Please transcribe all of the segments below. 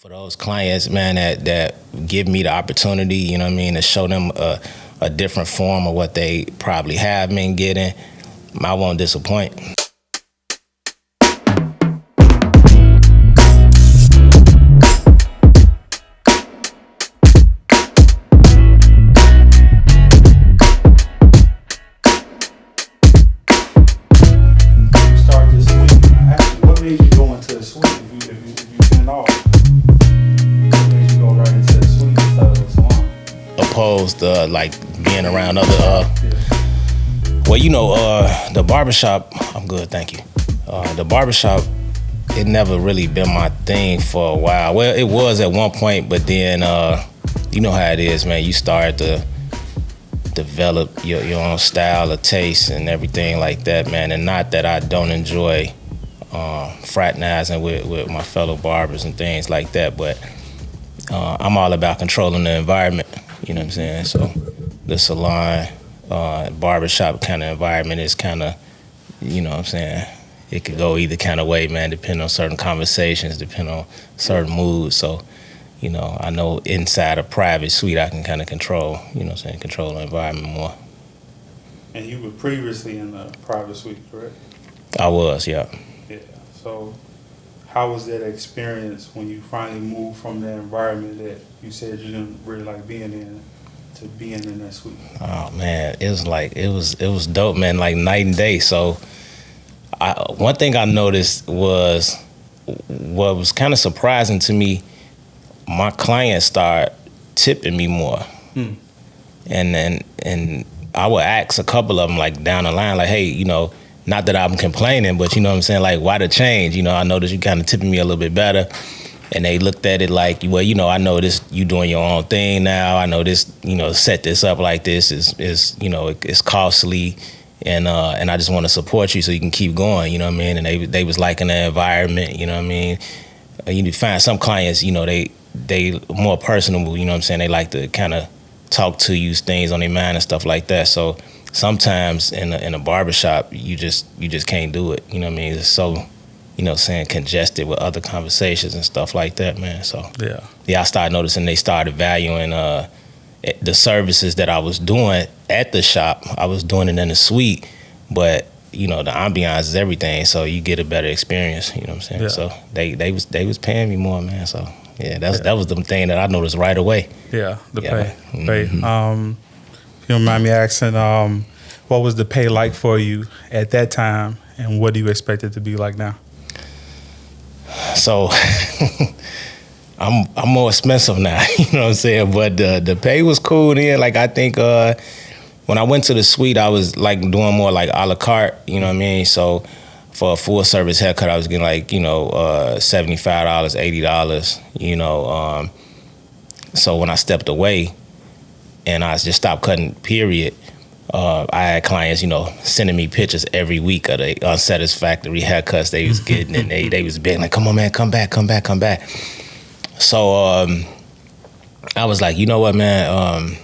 For those clients, man, that give me the opportunity, you know what I mean, to show them a different form of what they probably have been getting, I won't disappoint. Opposed to like being around other well, you know, the barbershop, I'm good, thank you. The barbershop, it never really been my thing for a while. Well, it was at one point, but then you know how it is, man. You start to develop your own style of taste and everything like that, man. And not that I don't enjoy fraternizing with my fellow barbers and things like that, but I'm all about controlling the environment. You know what I'm saying? So the salon, barbershop kind of environment is kind of, you know what I'm saying, it could go either kind of way, man, depending on certain conversations, depending on certain moods. So, you know, I know inside a private suite I can kind of control, you know what I'm saying, control the environment more. And you were previously in a private suite, correct? I was, yeah. Yeah. So how was that experience when you finally moved from that environment that you said you didn't really like being in to being in that suite? Oh man, it was like it was dope, man, like night and day. So one thing I noticed was what was kind of surprising to me, my clients start tipping me more. And I would ask a couple of them like down the line, like, hey, you know, not that I'm complaining, but you know what I'm saying, like, why the change? You know, I noticed you kind of tipping me a little bit better. And they looked at it like, well, you know, I know this, you doing your own thing now. I know this, you know, set this up like this is you know, it's costly. And I just want to support you so you can keep going, you know what I mean? And they was liking the environment, you know what I mean? You find some clients, you know, they more personable, you know what I'm saying? They like to kind of talk to you, things on their mind and stuff like that. So sometimes in a barbershop, you just can't do it. You know what I mean? It's so, you know, saying congested with other conversations and stuff like that, man. So yeah, I started noticing they started valuing the services that I was doing at the shop. I was doing it in the suite, but you know, the ambiance is everything. So you get a better experience. You know what I'm saying? Yeah. So they was paying me more, man. So yeah, that was the thing that I noticed right away. Yeah, the pay. Mm-hmm. If you don't mind me asking, what was the pay like for you at that time, and what do you expect it to be like now? So I'm more expensive now, you know what I'm saying? But the pay was cool then. Like I think when I went to the suite, I was like doing more like a la carte, you know what I mean? So for a full service haircut, I was getting like, you know, $75, $80, you know. So when I stepped away and I just stopped cutting, period, I had clients, you know, sending me pictures every week of the unsatisfactory haircuts they was getting, and they was being like, come on, man, come back. So I was like, you know what, man?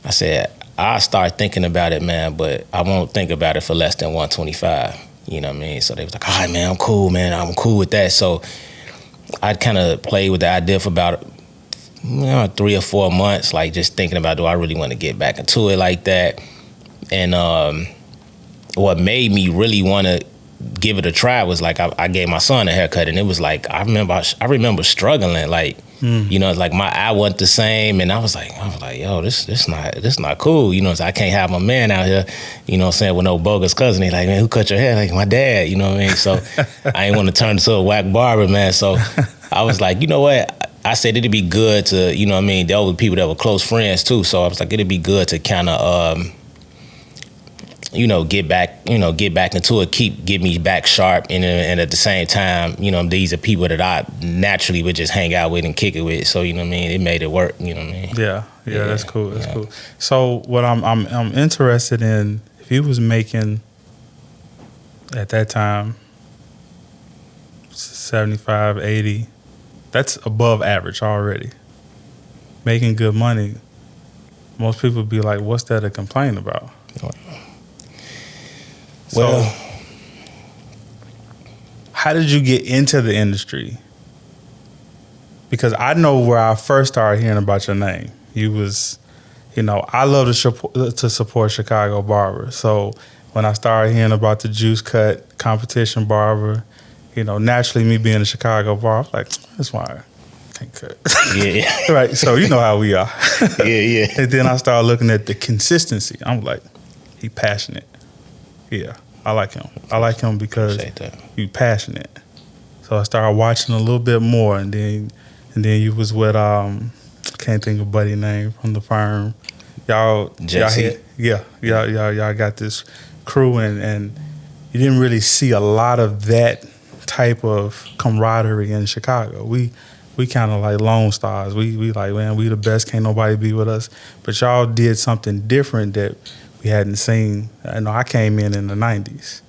I said, I'll start thinking about it, man, but I won't think about it for less than $125. You know what I mean? So they was like, all right, man, I'm cool, man. I'm cool with that. So I'd kind of played with the idea for about 3 or 4 months, like just thinking about, do I really want to get back into it like that? And what made me really want to give it a try was like I gave my son a haircut, and it was like I remember struggling, like you know, it's like my eye wasn't the same, and I was like, yo, this not cool, you know. So I can't have my man out here, you know what I'm saying, with no bogus cousin. He like, man, who cut your hair? Like my dad, you know what I mean? So I ain't want to turn into a whack barber, man. So I was like, you know what? I said it'd be good to, you know what I mean, there were people that were close friends too. So I was like, it'd be good to kind of, you know, get back into it, get me back sharp, and at the same time, you know, these are people that I naturally would just hang out with and kick it with. So you know what I mean, it made it work. You know what I mean? Yeah, that's cool. That's cool. So what I'm interested in, if he was making at that time 75, 80. That's above average already. Making good money. Most people be like, what's that to complain about? Well, so, how did you get into the industry? because I know where I first started hearing about your name. You was, I love to support Chicago Barbers. So when I started hearing about the juice cut competition barber, naturally me being a Chicago barber, I was like, that's why I can't cut. Yeah. Right. So you know how we are. Yeah. And then I started looking at the consistency. I'm like, he passionate. Yeah, I like him. I like him because he's passionate. So I started watching a little bit more, and then you was with can't think of buddy name from the firm. Y'all got this crew, and you didn't really see a lot of that type of camaraderie in Chicago. We kind of like Lone Stars. We like, man, we the best. Can't nobody be with us. But y'all did something different that we hadn't seen. I came in the 90s.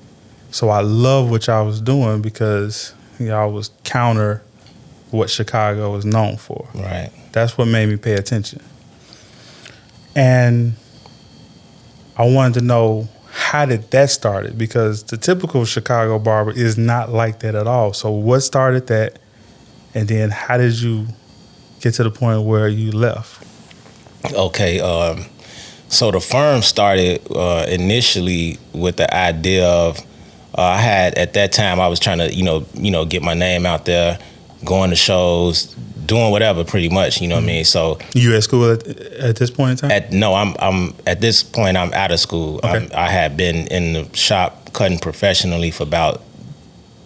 So I love what y'all was doing because y'all was counter what Chicago is known for. Right. That's what made me pay attention. And I wanted to know, how did that start? Because the typical Chicago barber is not like that at all. So what started that? And then how did you get to the point where you left? Okay. So the firm started initially with the idea of, I had, at that time, I was trying to, get my name out there, going to shows, doing whatever, pretty much, what I mean? So you at school at this point in time? I'm at this point, I'm out of school. Okay. I had been in the shop cutting professionally for about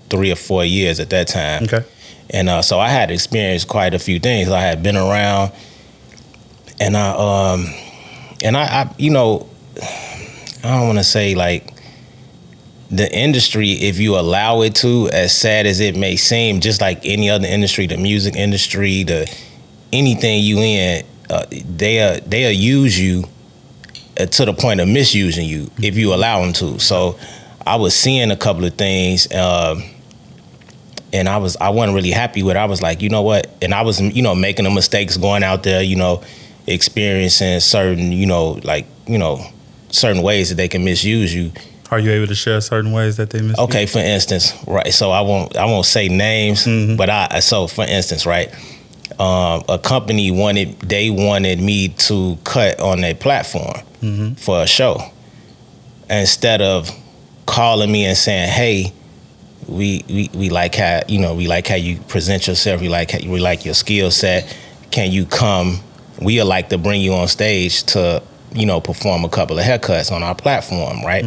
3 or 4 years at that time. Okay. And so I had experienced quite a few things. I had been around, and I don't want to say like the industry, if you allow it to, as sad as it may seem, just like any other industry, the music industry, anything you in, they'll use you to the point of misusing you if you allow them to. So I was seeing a couple of things, and I wasn't really happy with it. I was like, you know what? And I was, making the mistakes going out there, experiencing certain, certain ways that they can misuse you. Are you able to share certain ways that they misuse? Okay, for instance, right. So I won't say names, but so for instance, right, a company wanted me to cut on their platform for a show, instead of calling me and saying, hey, we like how you present yourself, we like your skill set. Can you come? We'd like to bring you on stage to perform a couple of haircuts on our platform, right?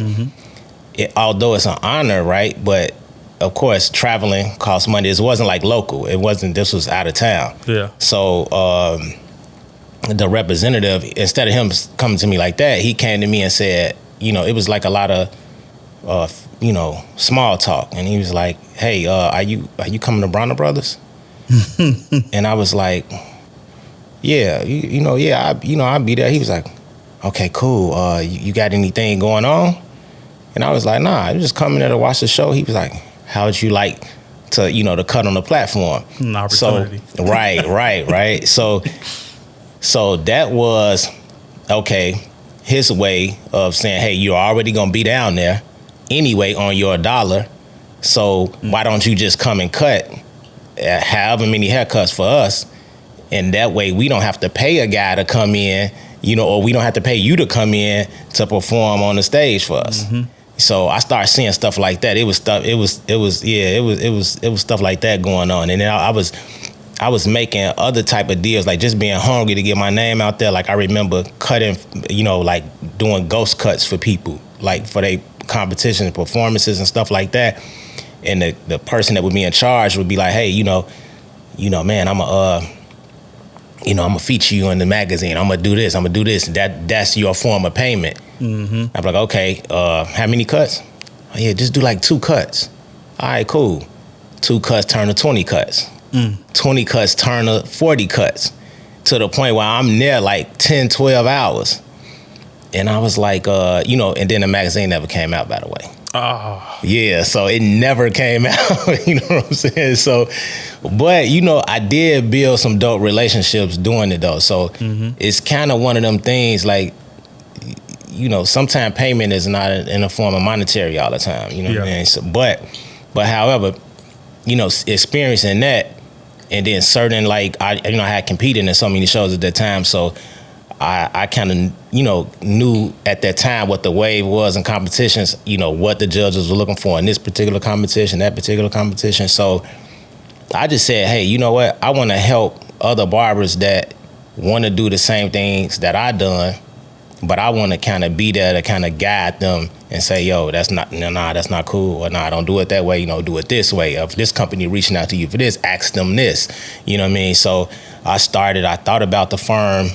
Although it's an honor, right? But of course, traveling costs money. It wasn't like local. It wasn't. This was out of town. Yeah. So the representative, instead of him coming to me like that, he came to me and said, it was like a lot of small talk, and he was like, hey, are you coming to Bronner Brothers? And I was like, yeah, I'll be there. He was like, okay, cool. You got anything going on? And I was like, nah, I'm just coming there to watch the show. He was like, how would you like to, to cut on the platform? An opportunity. So, right. So that was, okay, his way of saying, hey, you're already going to be down there anyway on your $1. So why don't you just come and cut however many haircuts for us? And that way we don't have to pay a guy to come in, or we don't have to pay you to come in to perform on the stage for us. So I started seeing stuff like that. It was stuff like that going on. And then I was making other type of deals, like just being hungry to get my name out there. Like I remember cutting, like doing ghost cuts for people, like for their competition performances and stuff like that. And the person that would be in charge would be like, hey, man, I'm gonna feature you in the magazine. I'm gonna do this. That's your form of payment. I'm like, okay, how many cuts? Oh, yeah, just do like 2 cuts. All right, cool. 2 cuts turn to 20 cuts. 20 cuts turn to 40 cuts, to the point where I'm there like 10, 12 hours. And I was like, and then the magazine never came out, by the way. Oh. Yeah, so it never came out, you know what I'm saying? So, but, I did build some dope relationships doing it, though. So it's kind of one of them things, like, sometimes payment is not in the form of monetary all the time, what I mean? So, but however, experiencing that, And then certain, like, I had competed in so many shows at that time, so I kind of, knew at that time what the wave was in competitions, what the judges were looking for in this particular competition, that particular competition. So I just said, hey, you know what? I want to help other barbers that want to do the same things that I done, but I want to kind of be there to kind of guide them and say, yo, that's not cool, or nah, don't do it that way, do it this way. If this company reaching out to you for this, ask them this, you know what I mean? So I thought about the firm.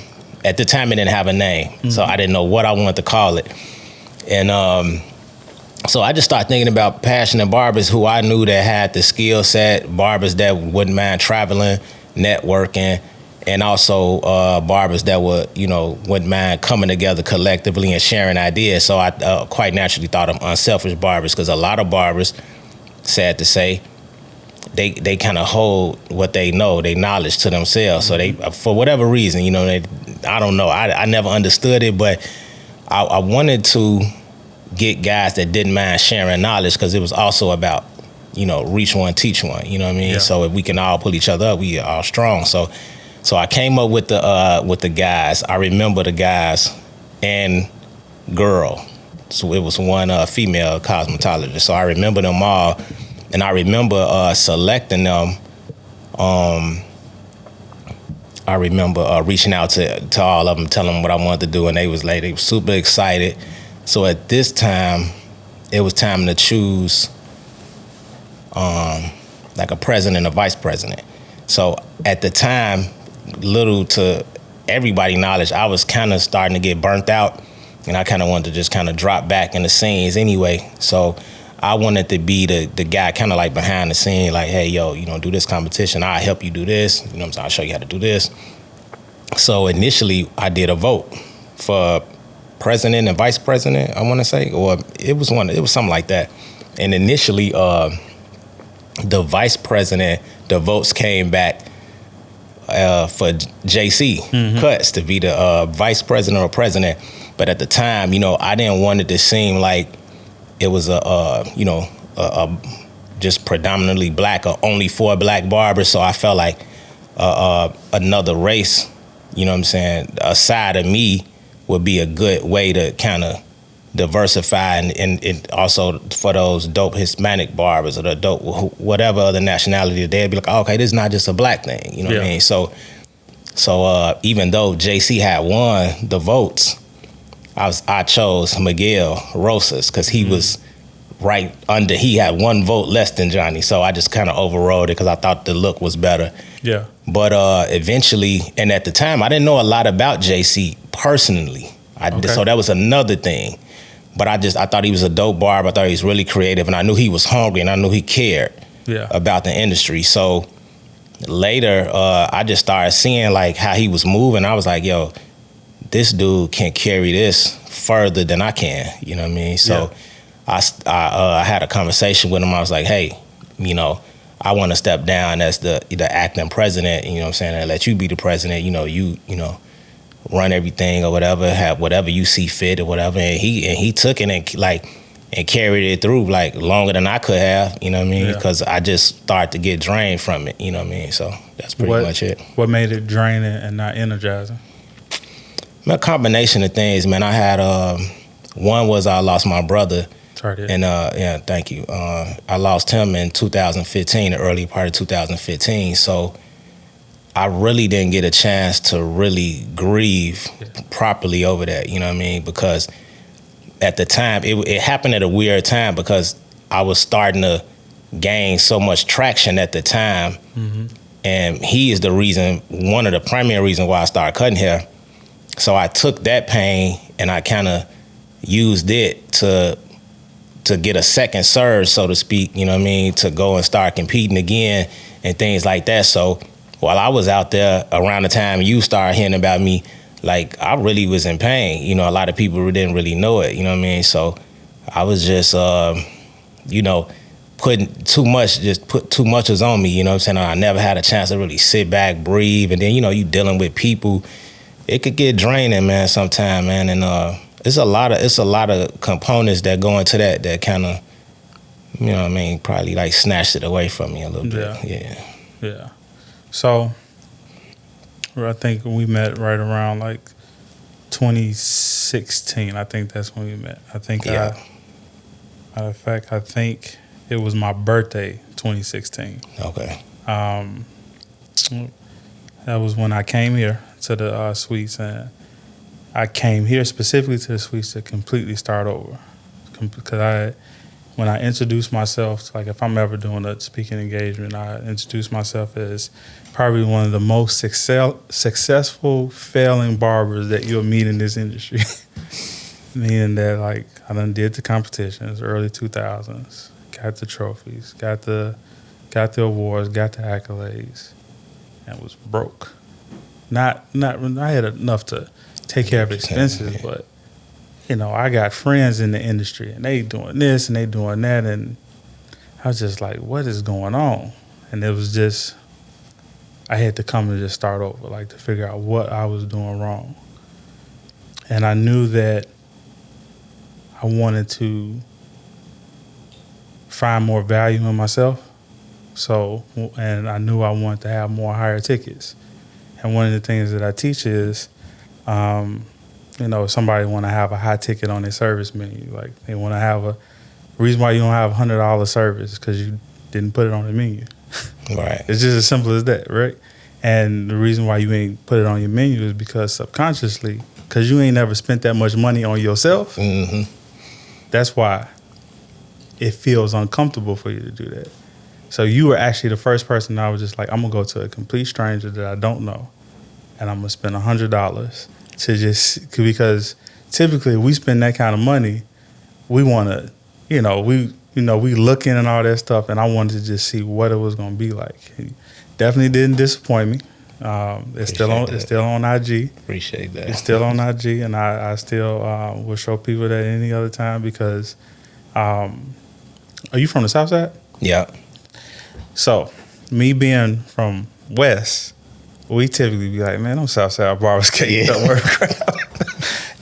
At the time, it didn't have a name, so I didn't know what I wanted to call it. And so I just started thinking about passionate barbers who I knew that had the skill set, barbers that wouldn't mind traveling, networking, and also barbers that wouldn't mind coming together collectively and sharing ideas. So I quite naturally thought of unselfish barbers, because a lot of barbers, sad to say, they kind of hold what they know, their knowledge, to themselves. So they, for whatever reason, I don't know. I never understood it, but I wanted to get guys that didn't mind sharing knowledge, because it was also about, reach one, teach one. You know what I mean? Yeah. So if we can all pull each other up, we are strong. So I came up with the guys. I remember the guys and girl. So it was one female cosmetologist. So I remember them all. And I remember selecting them. I remember reaching out to all of them, telling them what I wanted to do, and they were super excited. So at this time, it was time to choose like a president and a vice president. So at the time, little to everybody's knowledge, I was kind of starting to get burnt out, and I kind of wanted to just kind of drop back in the scenes anyway. So I wanted to be the guy kind of like behind the scene, like, hey, yo, do this competition. I'll help you do this. You know what I'm saying? I'll show you how to do this. So initially, I did a vote for president and vice president, I want to say, or it was something like that. And initially, the vice president, the votes came back for JC Cuts to be the vice president or president. But at the time, I didn't want it to seem like it was a just predominantly black or only for black barbers. So I felt like another race, a side of me would be a good way to kind of diversify, and also for those dope Hispanic barbers or the dope whatever other nationality, they'd be like, oh, okay, this is not just a black thing, what I mean? So even though JC had won the votes, I chose Miguel Rosas, because he was right under. He had one vote less than Johnny, so I just kind of overrode it because I thought the look was better. Yeah. But eventually, and at the time, I didn't know a lot about JC personally. So that was another thing. But I thought he was a dope barber. I thought he was really creative, and I knew he was hungry, and I knew he cared about the industry. So later, I just started seeing like how he was moving. I was like, yo, this dude can carry this further than I can. You know what I mean? So I had a conversation with him. I was like, hey, I want to step down as the acting president. You know what I'm saying? And let you be the president. You run everything or whatever, have whatever you see fit or whatever. And he took it and carried it through like longer than I could have. You know what I mean? Because I just started to get drained from it. You know what I mean? So that's pretty much it. What made it draining and not energizing? A combination of things, man. I had one was I lost my brother. Sorry. And thank you. I lost him in 2015, the early part of 2015. So I really didn't get a chance to really grieve properly over that. You know what I mean? Because at the time, it happened at a weird time, because I was starting to gain so much traction at the time, and he is one of the primary reasons why I started cutting hair. So I took that pain and I kind of used it to get a second surge, so to speak, you know what I mean, to go and start competing again and things like that. So while I was out there around the time you started hearing about me, like I really was in pain. A lot of people didn't really know it, you know what I mean? So I was just, put too much was on me, you know what I'm saying? I never had a chance to really sit back, breathe, and then, you dealing with people. It could get draining, man, sometime, man. And it's a lot of components that go into that kind of, you know what I mean, probably like snatched it away from me a little bit. Yeah. So I think we met right around like 2016. I think that's when we met. I think Yeah. matter of fact, I think it was my birthday, 2016. Okay. That was when I came here to the suites, and I came here specifically to the suites to completely start over. Because when I introduced myself, like if I'm ever doing a speaking engagement, I introduce myself as probably one of the most successful failing barbers that you'll meet in this industry. Meaning that like I done did the competitions, early 2000s, got the trophies, got the awards, got the accolades, and was broke. Not I had enough to take care of expenses, but you know, I got friends in the industry and they doing this and they doing that, and I was just like, what is going on? And it was just, I had to come and just start over, like to figure out what I was doing wrong. And I knew that I wanted to find more value in myself. So, and I knew I wanted to have more higher tickets. And one of the things that I teach is, you know, somebody want to have a high ticket on their service menu. Like they want to have the reason why you don't have $100 service is because you didn't put it on the menu. Right. It's just as simple as that, right? And the reason why you ain't put it on your menu is because subconsciously, because you ain't never spent that much money on yourself. Mm-hmm. That's why it feels uncomfortable for you to do that. So you were actually the first person I was just like, I'm going to go to a complete stranger that I don't know, and I'm going to spend $100 to just, because typically we spend that kind of money, we want to, we looking and all that stuff, and I wanted to just see what it was going to be like. He definitely didn't disappoint me. It's still on IG. Appreciate that. It's still on IG, and I still will show people that any other time because, are you from the South Side? Yeah. So, me being from West, we typically be like, man, them South Side barbers can't work.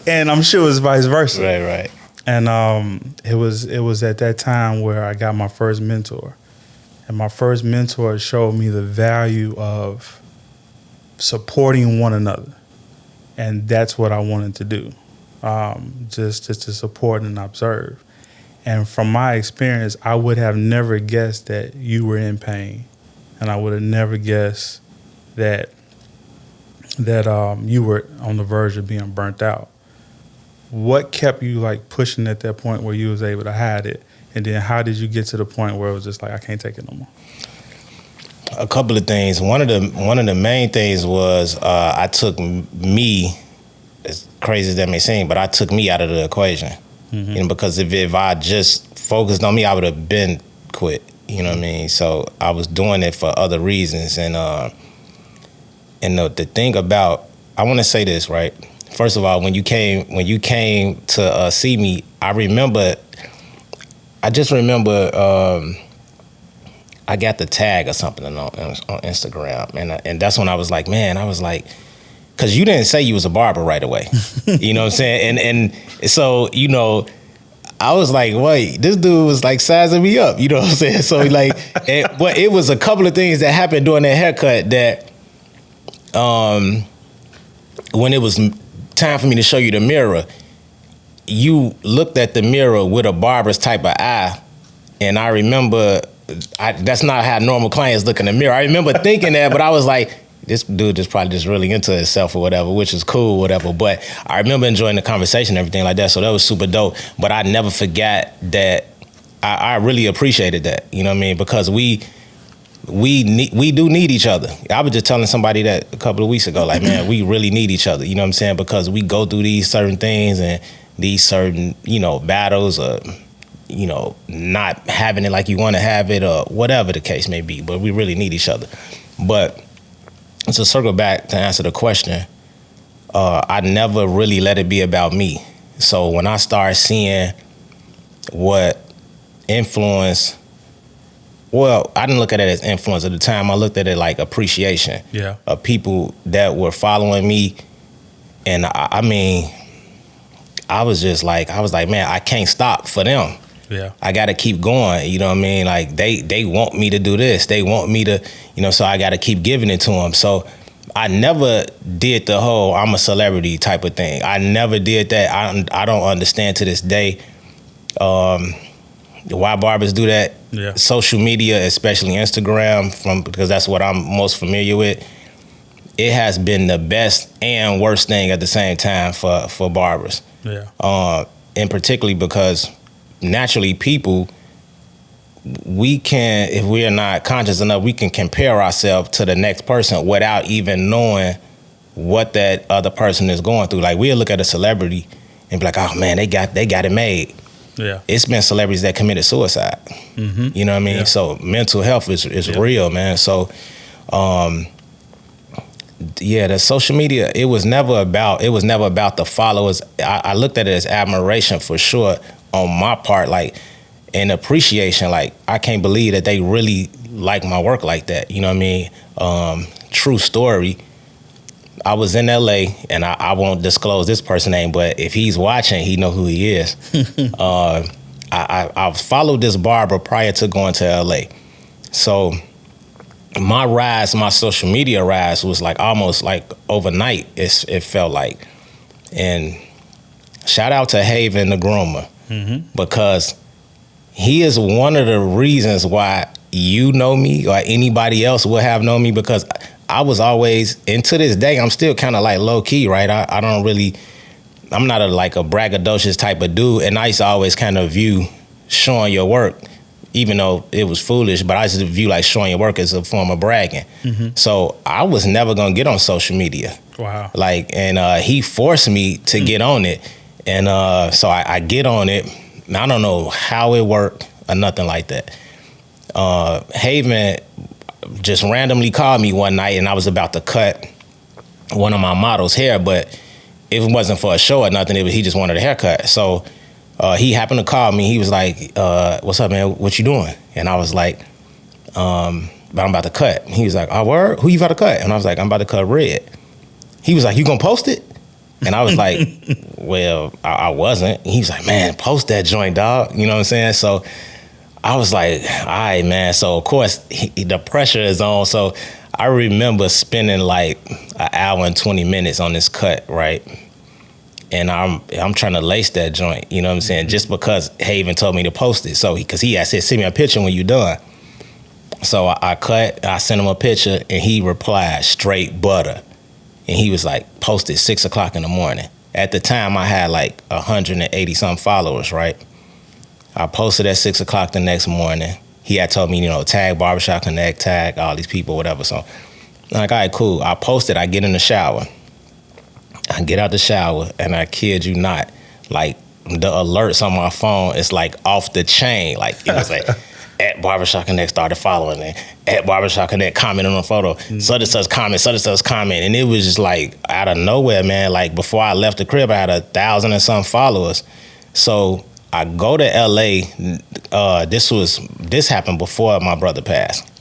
And I'm sure it's vice versa. Right. And it was at that time where I got my first mentor. And my first mentor showed me the value of supporting one another. And that's what I wanted to do, just to support and observe. And from my experience, I would have never guessed that you were in pain. And I would have never guessed that you were on the verge of being burnt out. What kept you like pushing at that point where you was able to hide it? And then how did you get to the point where it was just like, I can't take it no more? A couple of things. One of the main things was I took me, as crazy as that may seem, but I took me out of the equation. Mm-hmm. Because if I just focused on me, I would have been quit. You know what I mean? So I was doing it for other reasons. And the thing about, I want to say this, right? First of all, when you came to see me, I just remember I got the tag or something on Instagram, and that's when I was like, because you didn't say you was a barber right away. You know what I'm saying? And so, I was like, wait, this dude was like sizing me up. You know what I'm saying? So like, but it was a couple of things that happened during that haircut that, when it was time for me to show you the mirror, you looked at the mirror with a barber's type of eye. And I remember, that's not how normal clients look in the mirror. I remember thinking that, but I was like, this dude is probably just really into himself or whatever, which is cool, whatever. But I remember enjoying the conversation and everything like that. So that was super dope. But I never forgot that I really appreciated that. You know what I mean? Because we do need each other. I was just telling somebody that a couple of weeks ago, like, man, we really need each other. You know what I'm saying? Because we go through these certain things and these certain, battles or, not having it like you want to have it or whatever the case may be. But we really need each other. But to circle back to answer the question, I never really let it be about me. So when I started seeing what influence, well, I didn't look at it as influence at the time. I looked at it like appreciation of people that were following me. And I was like, man, I can't stop for them. Yeah. I got to keep going. You know what I mean? Like they want me to do this. They want me to, so I got to keep giving it to them. So I never did the whole I'm a celebrity type of thing. I never did that. I don't understand to this day why barbers do that. Yeah. Social media, especially Instagram, because that's what I'm most familiar with. It has been the best and worst thing at the same time for barbers. Yeah. And particularly because naturally people, we can, if we are not conscious enough, we can compare ourselves to the next person without even knowing what that other person is going through. Like we'll look at a celebrity and be like, oh man, they got it made. Yeah. It's been celebrities that committed suicide. Mm-hmm. You know what I mean? Yeah. So mental health is real, man. So the social media, it was never about the followers. I looked at it as admiration for sure on my part, like, and appreciation. Like, I can't believe that they really like my work like that. You know what I mean? True story. I was in LA, and I won't disclose this person's name, but if he's watching, he know who he is. I followed this barber prior to going to LA. So my social media rise was like almost like overnight, it felt like. And shout out to Haven the groomer, because he is one of the reasons why you know me or anybody else would have known me, because I was always, and to this day, I'm still kind of like low key, right? I don't really, I'm not like a braggadocious type of dude, and I used to always kind of view showing your work, even though it was foolish, but I used to view like showing your work as a form of bragging. So I was never gonna get on social media. Wow. Like, and he forced me to get on it, and so I get on it. I don't know how it worked or nothing like that. Haven just randomly called me one night, and I was about to cut one of my models' hair, but it wasn't for a show or nothing. He just wanted a haircut. So he happened to call me. He was like, what's up, man? What you doing? And I was like, but I'm about to cut. He was like, oh, word? Who you about to cut? And I was like, I'm about to cut Red. He was like, you gonna post it? And I was like, well, I wasn't. He was like, man, post that joint, dog. You know what I'm saying? So I was like, all right, man. So, of course, the pressure is on. So I remember spending like an hour and 20 minutes on this cut, right? And I'm trying to lace that joint, you know what I'm saying? Just because Haven told me to post it. So, because he had said, send me a picture when you're done. So I cut, I sent him a picture, and he replied, straight butter. And he was like, post it 6 o'clock in the morning. At the time, I had like 180 some followers, right? I posted at 6 o'clock the next morning. He had told me, tag Barbershop Connect, tag all these people, whatever. So I'm like, all right, cool. I posted, I get in the shower. I get out the shower, and I kid you not, like the alerts on my phone is like off the chain. Like it was like, at Barbershop Connect started following it. At Barbershop Connect commenting on a photo. Such and such comment, such and such comment. And it was just like out of nowhere, man. Like before I left the crib, I had 1,000 and some followers. So I go to LA. This happened before my brother passed,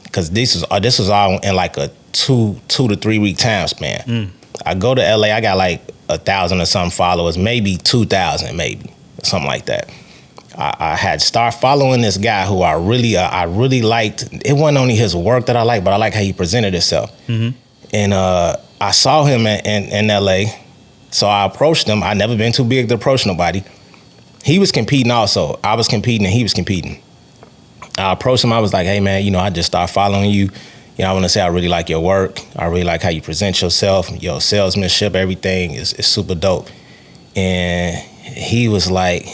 because this was all in like a two to 3 week time span. I go to LA. I got like 1,000 or some followers, maybe 2,000, maybe something like that. I had started following this guy who I really liked. It wasn't only his work that I liked, but I liked how he presented himself. And I saw him in LA, so I approached him. I never been too big to approach nobody. He was competing also. I was competing and he was competing. I approached him. I was like, hey, man, I just started following you. I want to say I really like your work. I really like how you present yourself. Your salesmanship, everything is super dope. And he was like,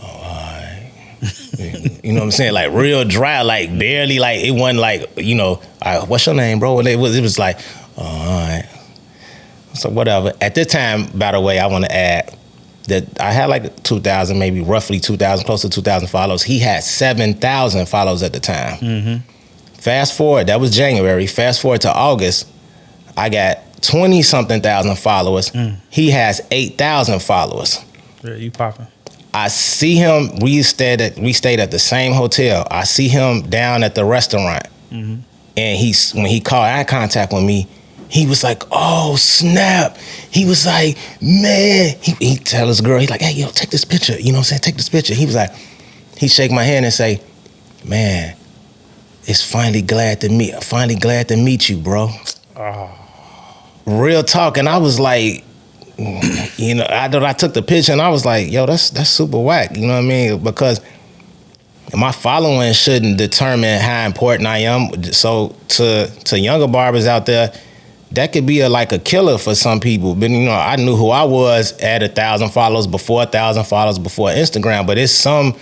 oh, all right. You know what I'm saying? Like real dry, like barely, like it wasn't like, what's your name, bro? And it was like, oh, all right. So whatever. At this time, by the way, I want to add that I had like 2,000, maybe roughly 2,000, close to 2,000 followers. He had 7,000 followers at the time. Fast forward, that was January. Fast forward to August, I got 20-something thousand followers. He has 8,000 followers. Yeah, you popping. I see him, we stayed at the same hotel. I see him down at the restaurant. And when he called eye contact with me, he was like, oh, snap. He was like, man. He tell his girl, he's like, hey, yo, take this picture. You know what I'm saying? Take this picture. He was like, he shake my hand and say, man, it's finally glad to meet you, bro. Oh. Real talk. And I was like, you know, I took the picture and I was like, yo, that's super whack. You know what I mean? Because my following shouldn't determine how important I am. So to younger barbers out there, that could be like a killer for some people. But you know, I knew who I was at 1,000 followers before Instagram. But it's some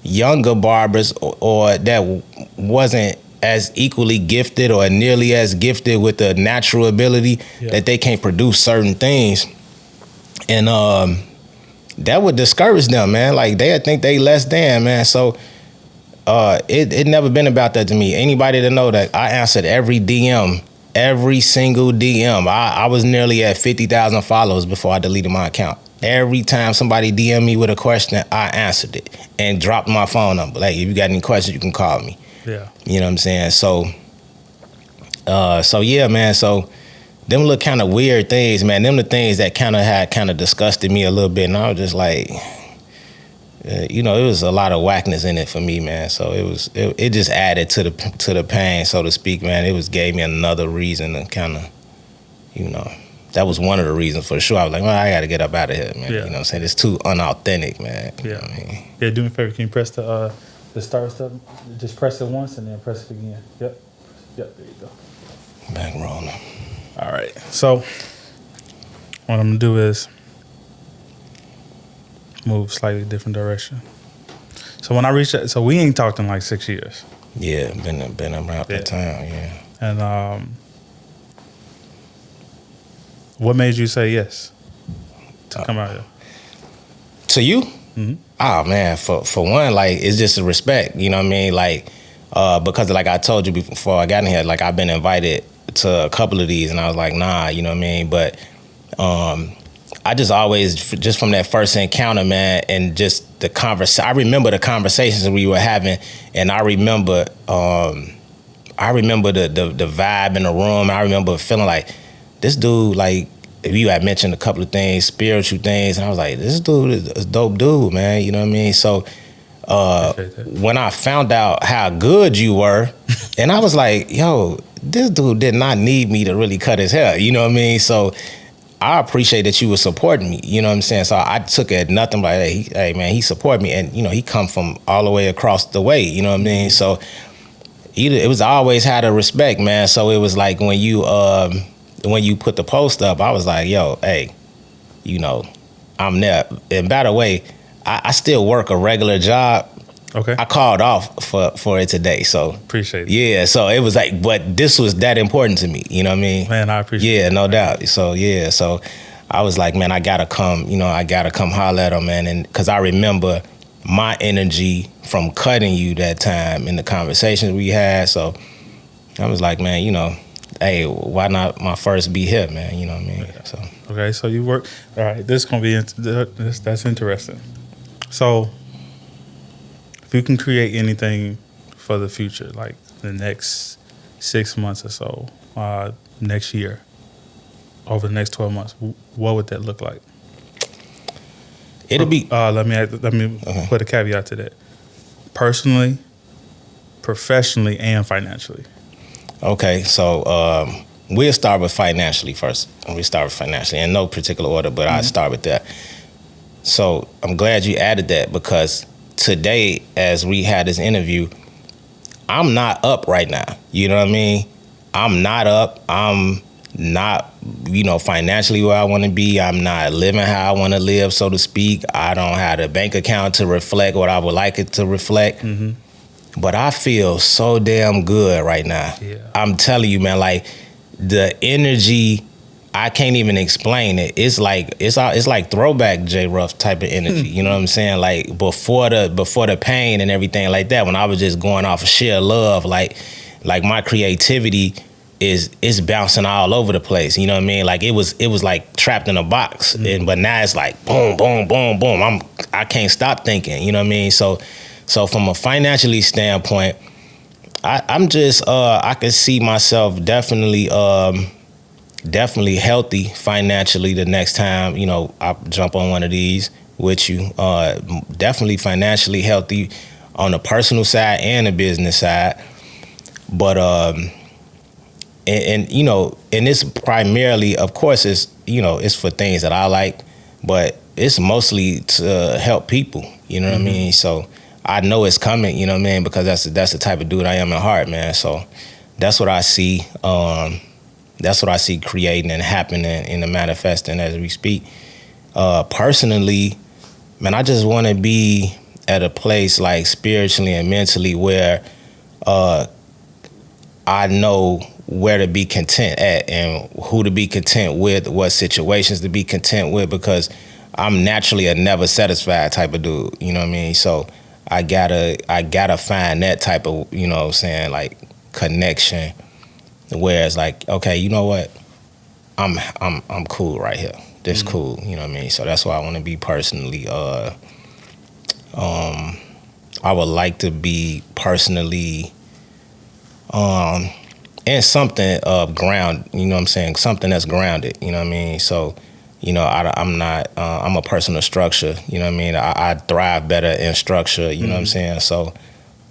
younger barbers or that wasn't as equally gifted or nearly as gifted with the natural ability that they can't produce certain things. And that would discourage them, man. Like they'd think they less than, man. So it never been about that to me. Anybody that know that I answered every DM, every single DM. I was nearly at 50,000 followers before I deleted my account. Every time somebody DM me with a question, I answered it and dropped my phone number. Like, if you got any questions, you can call me. Yeah. You know what I'm saying? So yeah, man. So them little kind of weird things, man. Them the things that kind of disgusted me a little bit, and I was just like, you know, it was a lot of whackness in it for me, man. So it just added to the pain, so to speak, man. It gave me another reason to kind of, you know, that was one of the reasons for sure. I was like, well, I got to get up out of here, man. Yeah. You know what I'm saying? It's too unauthentic, man. Yeah. You know what I mean? Yeah, do me a favor. Can you press the start stuff? Just press it once and then press it again. Yep, there you go. Back rolling. All right. So what I'm going to do is move slightly different direction. So when I reached that, so we ain't talked in like 6 years. Yeah, been around that time, yeah. And what made you say yes to come out here? To you? Mm-hmm. Oh man, for one, like it's just a respect, you know what I mean? Like because like I told you before I got in here, like I've been invited to a couple of these and I was like, nah, you know what I mean? But I just always, just from that first encounter, man, and just the I remember the conversations we were having, and I remember the vibe in the room. I remember feeling like this dude, like, if you had mentioned a couple of things, spiritual things, and I was like, this dude is a dope dude, man. You know what I mean? So when I found out how good you were, and I was like, yo, this dude did not need me to really cut his hair. You know what I mean? So I appreciate that you were supporting me. You know what I'm saying? So I took it nothing like, hey man, he supported me, and you know he come from all the way across the way. You know what I mean? So it was always had a respect, man. So it was like when you put the post up, I was like, yo, hey, you know, I'm there. And by the way, I still work a regular job. Okay. I called off for it today, so appreciate it. Yeah, so it was like, but this was that important to me. You know what I mean? Man, I appreciate it. Yeah, no doubt. So yeah, so I was like, man, I gotta come. You know, I gotta come holler at him, man, and because I remember my energy from cutting you that time in the conversations we had. So I was like, man, you know, hey, why not my first be here, man? You know what I mean? So okay, so you work. All right, this gonna be that's interesting. So if you can create anything for the future, like the next 6 months or so, next year, over the next 12 months, what would that look like? It'll be. Let me put a caveat to that. Personally, professionally, and financially. Okay, so we'll start with financially first. We start with financially in no particular order, but I'll start with that. So I'm glad you added that, because today, as we had this interview, I'm not up right now. You know what I mean? I'm not up. I'm not, you know, financially where I want to be. I'm not living how I want to live, so to speak. I don't have a bank account to reflect what I would like it to reflect. Mm-hmm. But I feel so damn good right now. Yeah. I'm telling you, man, like the energy, I can't even explain it. It's like throwback J Ruff type of energy. You know what I'm saying? Like before the pain and everything like that, when I was just going off of sheer love, like my creativity is bouncing all over the place. You know what I mean? Like it was like trapped in a box. But now it's like boom, boom, boom, boom. I can't stop thinking. You know what I mean? So from a financially standpoint, I'm just I could see myself definitely definitely healthy financially the next time, you know, I jump on one of these with you. Definitely financially healthy on the personal side and the business side. But and you know, and it's primarily, of course, it's, you know, it's for things that I like, but it's mostly to help people, you know what I mean? So I know it's coming, you know what I mean, because that's the type of dude I am at heart, man. So that's what I see. That's what I see creating and happening and the manifesting as we speak. Personally, man, I just want to be at a place like spiritually and mentally where I know where to be content at and who to be content with, what situations to be content with, because I'm naturally a never satisfied type of dude, you know what I mean? So I gotta find that type of, you know what I'm saying, like connection where it's like, okay, you know what? I'm cool right here. This cool, you know what I mean? So that's why I want to be personally I would like to be personally in something ground, you know what I'm saying? Something that's grounded, you know what I mean? So, you know, I'm not, I'm a person of structure, you know what I mean? I thrive better in structure, you know what I'm saying? So,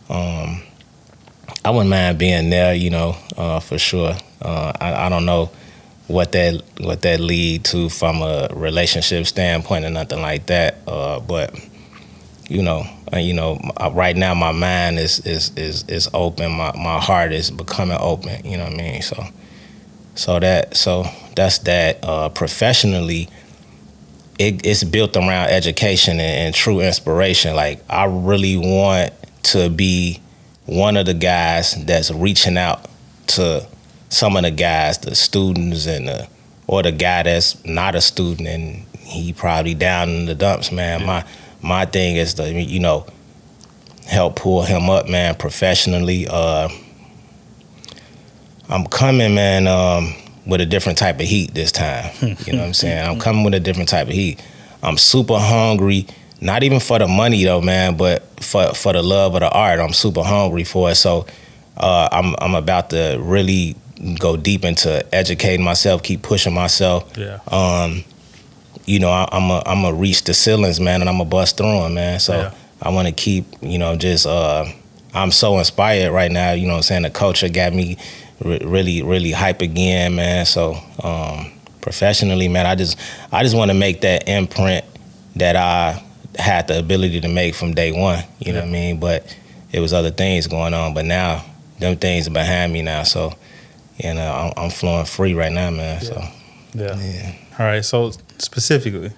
I wouldn't mind being there, you know, for sure. I don't know what that lead to from a relationship standpoint or nothing like that, but you know, right now my mind is open, my heart is becoming open, you know what I mean? So that's that. Professionally, it's built around education and true inspiration. Like, I really want to be one of the guys that's reaching out to some of the guys, the students, or the guy that's not a student and he probably down in the dumps, man. Yeah. My thing is to, you know, help pull him up, man, professionally. I'm coming, man, with a different type of heat this time. You know what I'm saying? I'm coming with a different type of heat. I'm super hungry, not even for the money though, man, but for the love of the art. I'm super hungry for it. So I'm about to really go deep into educating myself, keep pushing myself. Yeah. You know, I'm a reach the ceilings, man, and I'm a bust through them, man. So yeah. I want to keep, you know, just I'm so inspired right now. You know what I'm saying? The culture got me really hype again, man. So professionally, man, I just want to make that imprint that I had the ability to make from day one. You know what I mean? But it was other things going on. But now them things are behind me now. So, you know, I'm flowing free right now, man. Yeah. So yeah. All right. So specifically,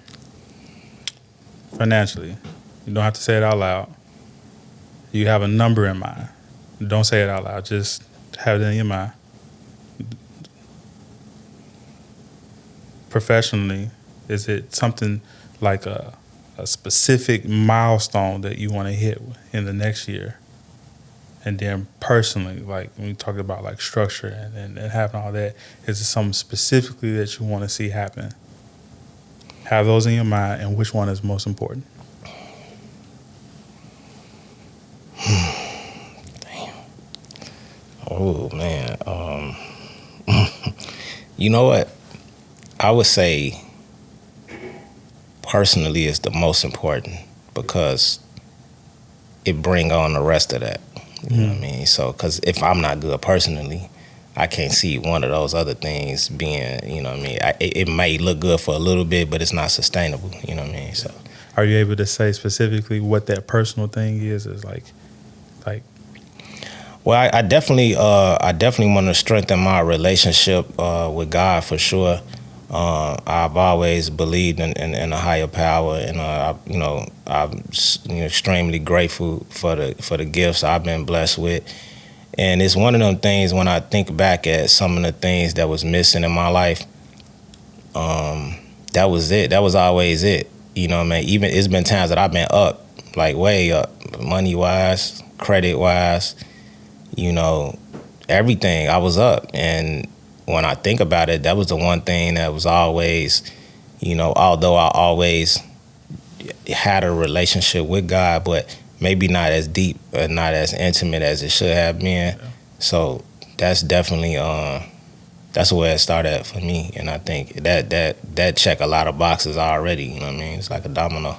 financially, you don't have to say it out loud. You have a number in mind. Don't say it out loud. Just have it in your mind. Professionally, is it something like a specific milestone that you want to hit in the next year? And then personally, like when you talk about like structure and having all that, is it something specifically that you want to see happen? Have those in your mind, and which one is most important? Damn. Oh man. You know what? I would say personally is the most important, because it bring on the rest of that. You know what I mean? So, because if I'm not good personally, I can't see one of those other things being, you know what I mean? It may look good for a little bit, but it's not sustainable. You know what I mean? So, are you able to say specifically what that personal thing is? Is like. Well, I definitely want to strengthen my relationship with God for sure. I've always believed in a higher power, and I'm extremely grateful for the gifts I've been blessed with. And it's one of them things when I think back at some of the things that was missing in my life. That was it. That was always it. You know what I mean? Even it's been times that I've been up, like way up, money wise, credit wise. You know, everything. I was up, and when I think about it, that was the one thing that was always, you know, although I always had a relationship with God, but maybe not as deep or not as intimate as it should have been. Yeah. So that's definitely that's where it started at for me. And I think that check a lot of boxes already. You know what I mean? It's like a domino.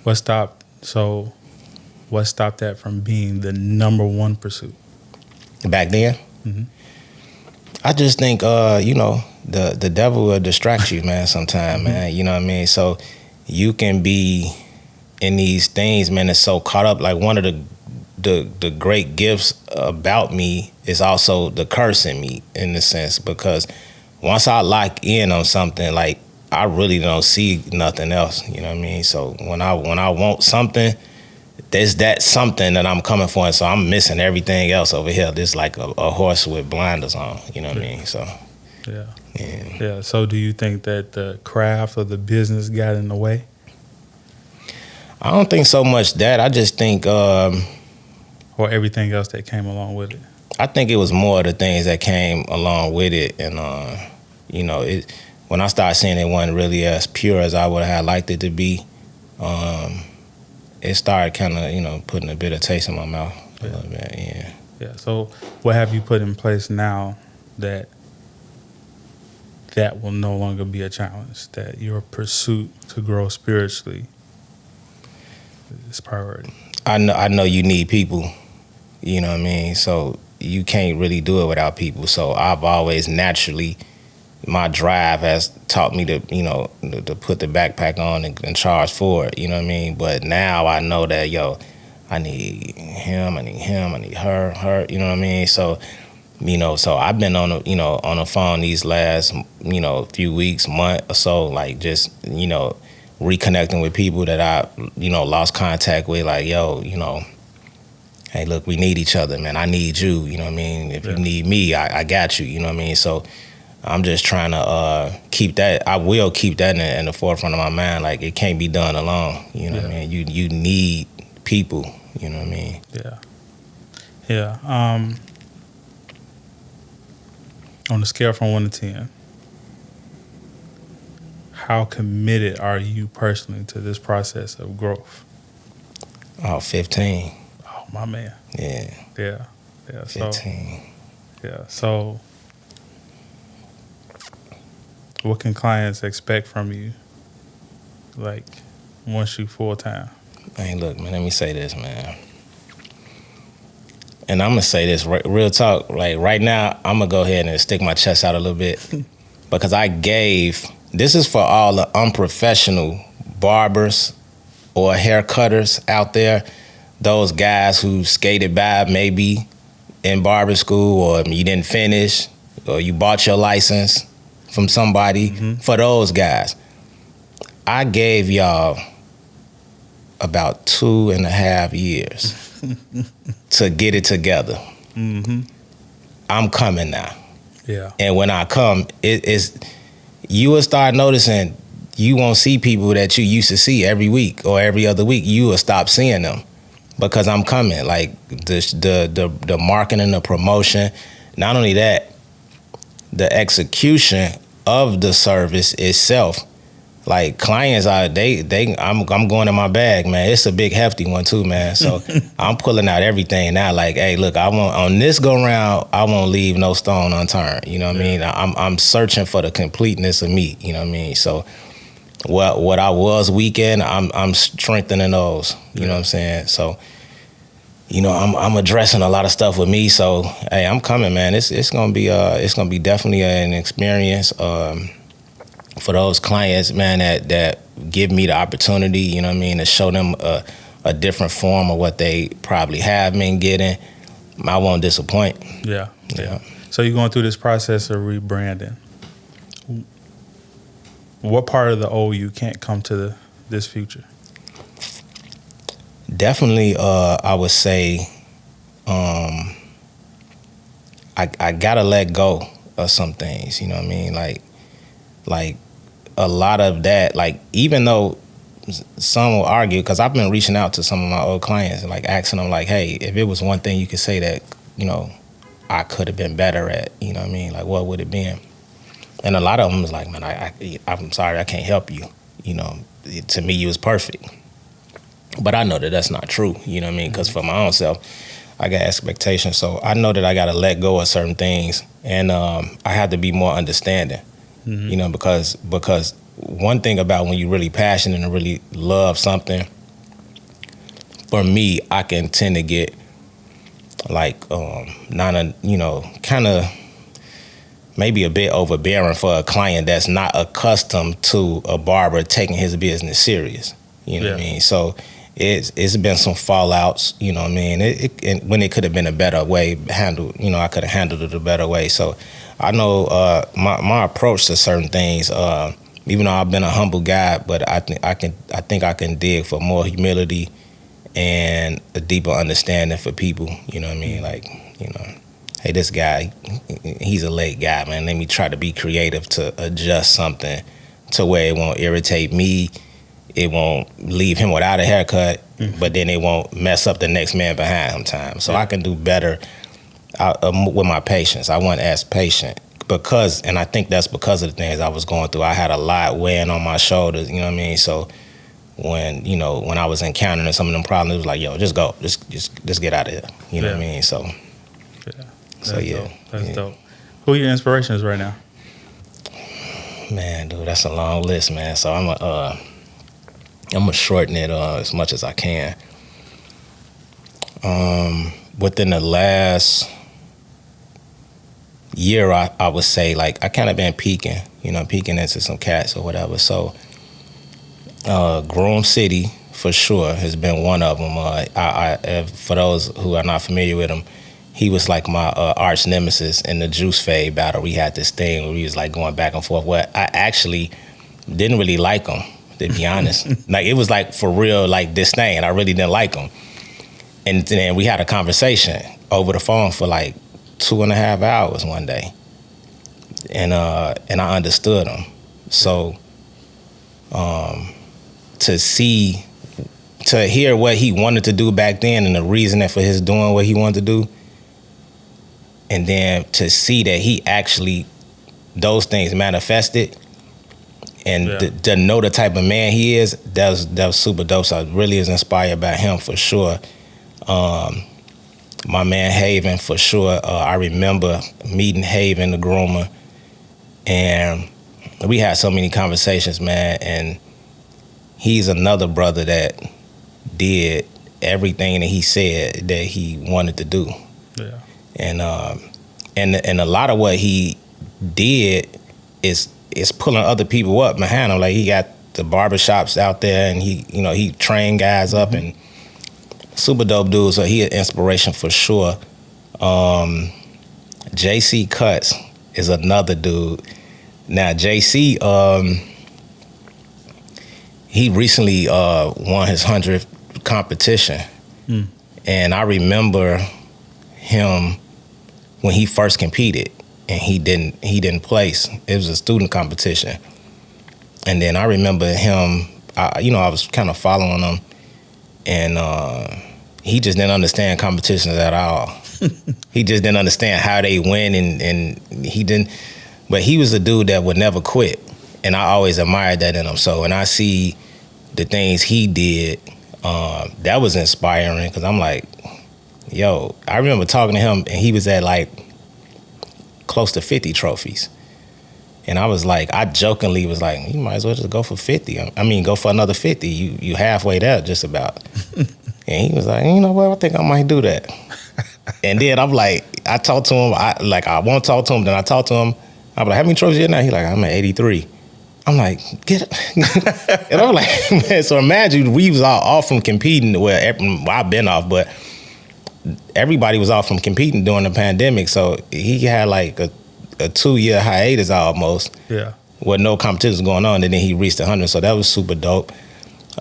What stopped that from being the number one pursuit? Back then, Mm-hmm. I just think, the devil will distract you, man, sometime, man. You know what I mean? So you can be in these things, man, that's so caught up. Like, one of the great gifts about me is also the curse in me, in the sense, because once I lock in on something, like, I really don't see nothing else. You know what I mean? So when I want something, there's that something that I'm coming for, and so I'm missing everything else over here. This like a horse with blinders on. You know what I mean? So yeah. So do you think that the craft or the business got in the way? I don't think so much that. I just think, or everything else that came along with it? I think it was more of the things that came along with it, and when I started seeing it wasn't really as pure as I would have liked it to be. It started kind of, putting a bit of taste in my mouth a little bit. Yeah. Yeah. So what have you put in place now that will no longer be a challenge? That your pursuit to grow spiritually is priority. I know you need people. You know what I mean? So you can't really do it without people. So I've always naturally, my drive has taught me to, to put the backpack on and charge for it. You know what I mean? But now I know that, I need him, I need her. You know what I mean? So, so I've been on the phone these last, few weeks, month or so, like just, reconnecting with people that I, lost contact with. Like, hey, look, we need each other, man. I need you. You know what I mean? If you need me, I got you. You know what I mean? So I'm just trying to keep that. I will keep that in the forefront of my mind. Like, it can't be done alone. You know what I mean? You need people. You know what I mean? Yeah. On a scale from 1 to 10, how committed are you personally to this process of growth? Oh, 15. Oh, my man. Yeah. 15. So what can clients expect from you, like, once you full time? Hey, look, man, let me say this, man. And I'm going to say this, real talk. Like, right now, I'm going to go ahead and stick my chest out a little bit because this is for all the unprofessional barbers or hair cutters out there, those guys who skated by maybe in barber school, or you didn't finish, or you bought your license from somebody. Mm-hmm. For those guys, I gave y'all about 2.5 years to get it together. Mm-hmm. I'm coming now. Yeah. And when I come, you will start noticing you won't see people that you used to see every week or every other week. You will stop seeing them because I'm coming. Like, the marketing, the promotion, not only that, the execution of the service itself. Like, clients are I'm going in my bag, man. It's a big hefty one too, man. So I'm pulling out everything now. Like, hey, look, I won't, on this go round, I won't leave no stone unturned. You know what I mean? I'm searching for the completeness of me. You know what I mean? So what I was weak in, I'm strengthening those. You know what I'm saying? So, I'm addressing a lot of stuff with me. So, hey, I'm coming, man. It's gonna be definitely an experience. For those clients, man, that give me the opportunity, you know what I mean, to show them a different form of what they probably have been getting, I won't disappoint. Yeah. So you're going through this process of rebranding. What part of the old you can't come to this future? Definitely, I would say I gotta let go of some things, you know what I mean? Like a lot of that, like, even though some will argue, because I've been reaching out to some of my old clients and, like, asking them, like, hey, if it was one thing you could say that, I could have been better at, you know what I mean? Like, what would it be? And a lot of them was like, man, I'm sorry, I can't help you. To me, you was perfect. But I know that that's not true, you know what I mean? Because for my own self, I got expectations. So I know that I got to let go of certain things, and I have to be more understanding. You know, because one thing about when you're really passionate and really love something, for me, I can tend to get like kind of maybe a bit overbearing for a client that's not accustomed to a barber taking his business serious. You know what I mean? So it's been some fallouts. You know what I mean? When it could have been a better way handled. You know, I could have handled it a better way. So I know my approach to certain things. Even though I've been a humble guy, but I think I can dig for more humility and a deeper understanding for people. You know what I mean? Like, you know, hey, this guy, he's a late guy, man. Let me try to be creative to adjust something to where it won't irritate me. It won't leave him without a haircut, but then it won't mess up the next man behind him time. So I can do better with my patience. I wasn't as patient and I think that's because of the things I was going through. I had a lot weighing on my shoulders, you know what I mean? So when I was encountering some of them problems, it was like, yo, just go. Just get out of here. You know what I mean? So That's dope. Who are your inspirations right now? Man, dude, that's a long list, man. So I'm gonna shorten it as much as I can. Within the last year, I would say, like, I kind of been peeking into some cats or whatever. So Groom City, for sure, has been one of them. For those who are not familiar with him, he was like my arch nemesis in the Juice Fade battle. We had this thing where we was like going back and forth. Well, I actually didn't really like him, to be honest. Like, it was like for real, like disdain. I really didn't like him. And then we had a conversation over the phone for like 2.5 hours one day. And I understood him. So to hear what he wanted to do back then and the reason for his doing what he wanted to do, and then to see that he actually, those things manifested, and to know the type of man he is, that was super dope. So I really is inspired by him for sure. My man Haven, for sure. I remember meeting Haven, the groomer, and we had so many conversations, man. And he's another brother that did everything that he said that he wanted to do. Yeah. And a lot of what he did is pulling other people up behind him. Like, he got the barbershops out there, and he trained guys up, and super dope dude. So he an inspiration for sure. JC Cuts is another dude. Now JC, he recently won his 100th competition, and I remember him when he first competed, and he didn't place. It was a student competition, and then I remember him. I was kind of following him, and he just didn't understand competitions at all. He just didn't understand how they win, and he didn't. But he was a dude that would never quit, and I always admired that in him. So when I see the things he did, that was inspiring, because I'm like, yo, I remember talking to him, and he was at like close to 50 trophies. And I was like, I jokingly was like, you might as well just go for 50. I mean, go for another 50. You halfway there, just about. And he was like, you know what, I think I might do that. And then I'm like, I talked to him, I won't talk to him, then I talked to him. I'm like, how many trophies you now? He's like, I'm at 83. I'm like, get it. And I'm like, man, so imagine we was all off from competing. Well, I've been off, but everybody was off from competing during the pandemic. So he had like a 2-year hiatus almost. Yeah. With no competitions going on, and then he reached 100. So that was super dope.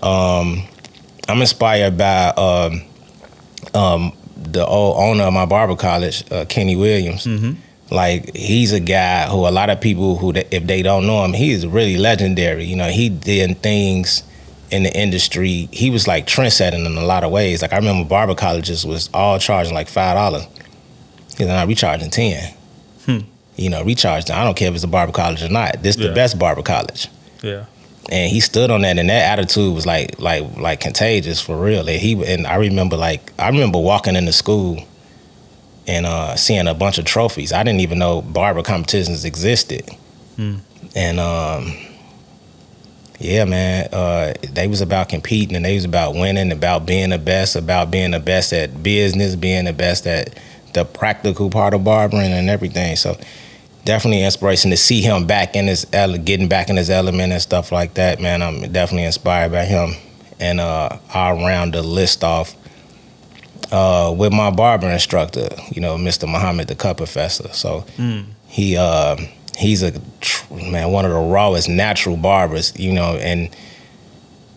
I'm inspired by the old owner of my barber college, Kenny Williams. Like, he's a guy who a lot of people who, if they don't know him, he is really legendary. He did things in the industry. He was like trendsetting in a lot of ways. Like, I remember barber colleges was all charging like $5. He's not recharging 10. Recharging. I don't care if it's a barber college or not. This is the best barber college. Yeah. And he stood on that, and that attitude was like contagious for real. And I remember walking into school and seeing a bunch of trophies. I didn't even know barber competitions existed. And yeah, man, they was about competing, and they was about winning, about being the best at business, being the best at the practical part of barbering and everything. So definitely inspiration to see him back in getting back in his element and stuff like that, man. I'm definitely inspired by him. And I'll round the list off with my barber instructor, Mr. Muhammad, the cut professor. So he's one of the rawest natural barbers, and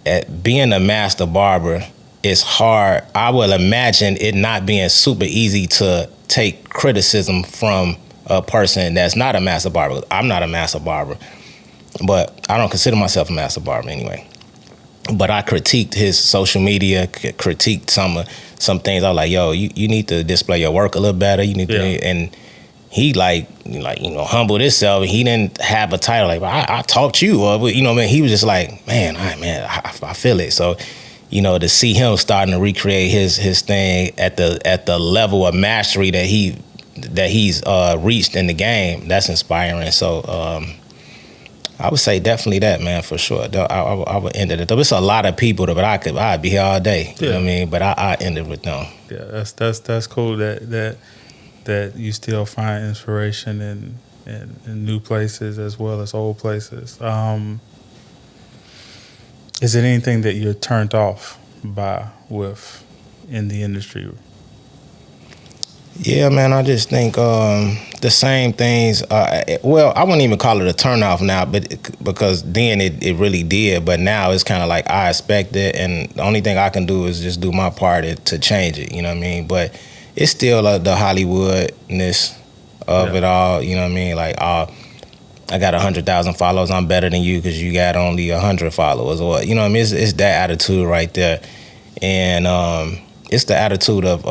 at being a master barber, it's hard. I will imagine it not being super easy to take criticism from a person that's not a master barber. I'm not a master barber, but I don't consider myself a master barber anyway. But I critiqued his social media, critiqued some things. I was like, yo, you need to display your work a little better. You need to, and he humbled himself. He didn't have a title like, I taught you, or man. He was just like, I feel it. So, to see him starting to recreate his thing at the level of mastery that he's reached in the game, that's inspiring. So I would say definitely that, man, for sure. I would end it. There's a lot of people, but I'd be here all day. You know what I mean? But I end it with them. Yeah, that's cool that you still find inspiration in new places as well as old places. Is it anything that you're turned off with in the industry? Yeah, man, I just think the same things. I wouldn't even call it a turnoff now, but because then it really did. But now it's kind of like I expect it, and the only thing I can do is just do my part to change it. You know what I mean? But it's still the Hollywoodness of it all. You know what I mean? Like, I got 100,000 followers. I'm better than you because you got only 100 followers, or you know what I mean? It's that attitude right there, and it's the attitude of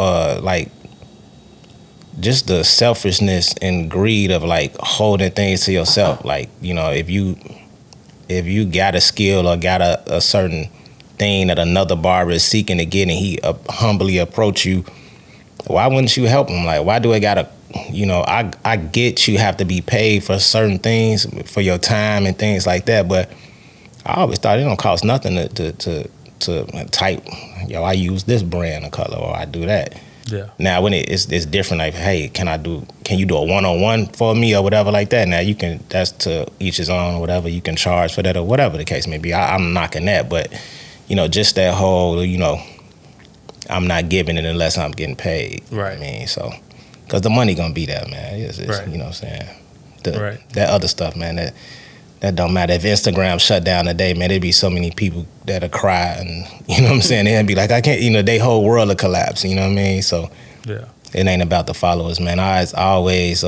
just the selfishness and greed of like holding things to yourself. Like, if you got a skill or got a certain thing that another barber is seeking to get, and he humbly approach you, why wouldn't you help him? Like, why do I gotta, I get you have to be paid for certain things, for your time and things like that, but I always thought it don't cost nothing to type, I use this brand of color, or I do that. Yeah. Now when it's different, like, hey, can you do a one-on-one for me or whatever like that? Now you can, that's to each his own or whatever, you can charge for that or whatever the case may be. I'm knocking that, but just that whole, I'm not giving it unless I'm getting paid. Right. I mean, so, because the money gonna be there, man. It's right. You know what I'm saying? That other stuff, man, that don't matter. If Instagram shut down today, man, there'd be so many people that'll cry, and you know what I'm saying? They'd be like, I can't, their whole world will collapse, you know what I mean? So yeah, it ain't about the followers, man. I always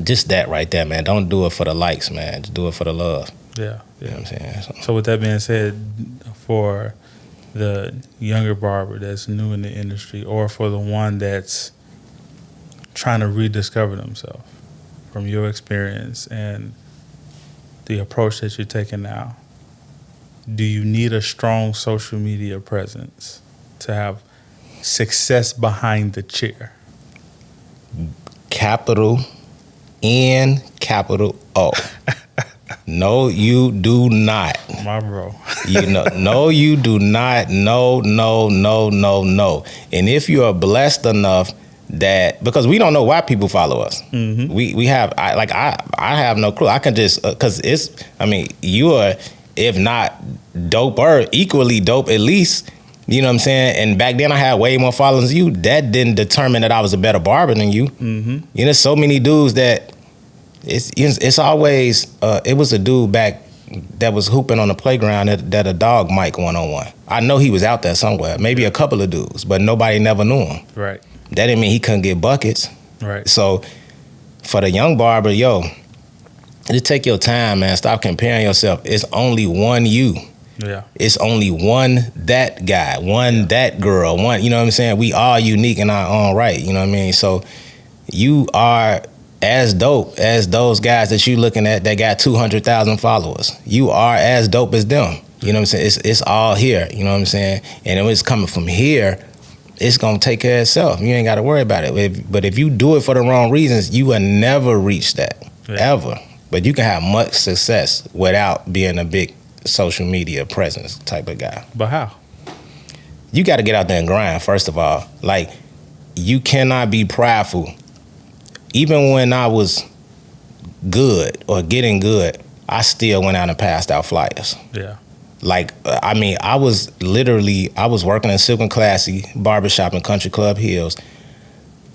just that right there, man. Don't do it for the likes, man. Just do it for the love. Yeah. You know what I'm saying? So with that being said, for the younger barber that's new in the industry, or for the one that's trying to rediscover themselves, from your experience and the approach that you're taking now, do you need a strong social media presence to have success behind the chair? Capital N, capital O. No, you do not. My bro. No, you do not. No. And if you are blessed enough that, because we don't know why people follow us. Mm-hmm. We have, I have no clue. I can just, because you are, if not doper, equally dope at least. You know what I'm saying? And back then I had way more followers than you. That didn't determine that I was a better barber than you. Mm-hmm. So many dudes that, it's always, it was a dude back that was hooping on the playground that a dog mic one-on-one. I know he was out there somewhere, maybe a couple of dudes, but nobody never knew him. Right. That didn't mean he couldn't get buckets. Right. So for the young barber, just take your time, man. Stop comparing yourself. It's only one you. Yeah. It's only one that guy, one that girl, one, you know what I'm saying? We are unique in our own right, you know what I mean? So you are as dope as those guys that you looking at that got 200,000 followers. You are as dope as them. You know what I'm saying? It's all here. You know what I'm saying? And if it's coming from here, it's gonna take care of itself. You ain't got to worry about it. But if you do it for the wrong reasons, you will never reach that, ever. But you can have much success without being a big social media presence type of guy. But how? You got to get out there and grind, first of all. Like, you cannot be prideful. Even when I was good or getting good, I still went out and passed out flyers. Yeah. Like, I mean, I was working in Silk and Classy barbershop in Country Club Hills.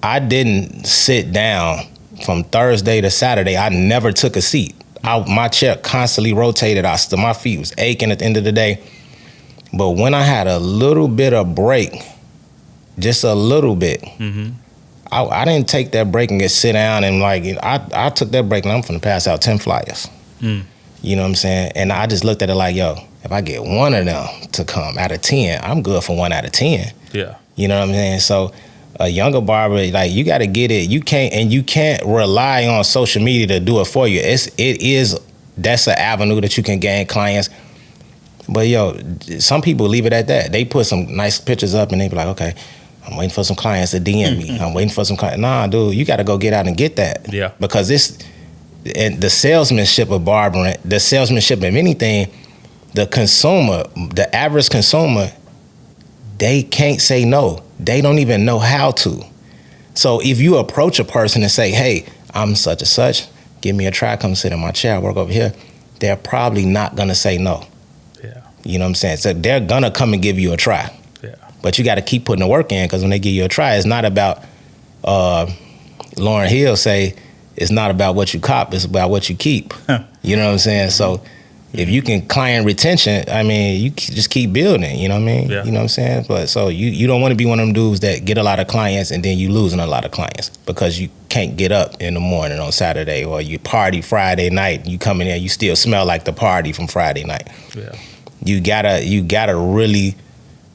I didn't sit down from Thursday to Saturday. I never took a seat. My chair constantly rotated. My feet was aching at the end of the day. But when I had a little bit of break, just a little bit, I didn't take that break and just sit down and like, I took that break and I'm finna pass out 10 flyers. You know what I'm saying? And I just looked at it like, yo, if I get one of them to come out of 10, I'm good for 1 out of 10. Yeah. You know what I'm saying? So a younger barber, like, you got to get it. You can't rely on social media to do it for you. That's an avenue that you can gain clients. But yo, some people leave it at that. They put some nice pictures up and they be like, okay, I'm waiting for some clients to DM me. I'm waiting for some clients. Nah, dude, you got to go get out and get that. Yeah. Because and the salesmanship of barbering, the salesmanship of anything, the consumer, the average consumer, they can't say no. They don't even know how to. So if you approach a person and say, hey, I'm such and such, give me a try, come sit in my chair, work over here, they're probably not going to say no. Yeah. You know what I'm saying? So they're going to come and give you a try. Yeah. But you got to keep putting the work in, because when they give you a try, it's not about, Lauryn Hill say, it's not about what you cop, it's about what you keep. You know what I'm saying? So if you can client retention, I mean, you just keep building, you know what I mean? Yeah. You know what I'm saying? But so you don't want to be one of them dudes that get a lot of clients and then you losing a lot of clients because you can't get up in the morning on Saturday, or you party Friday night, you come in there, you still smell like the party from Friday night. Yeah. You gotta really,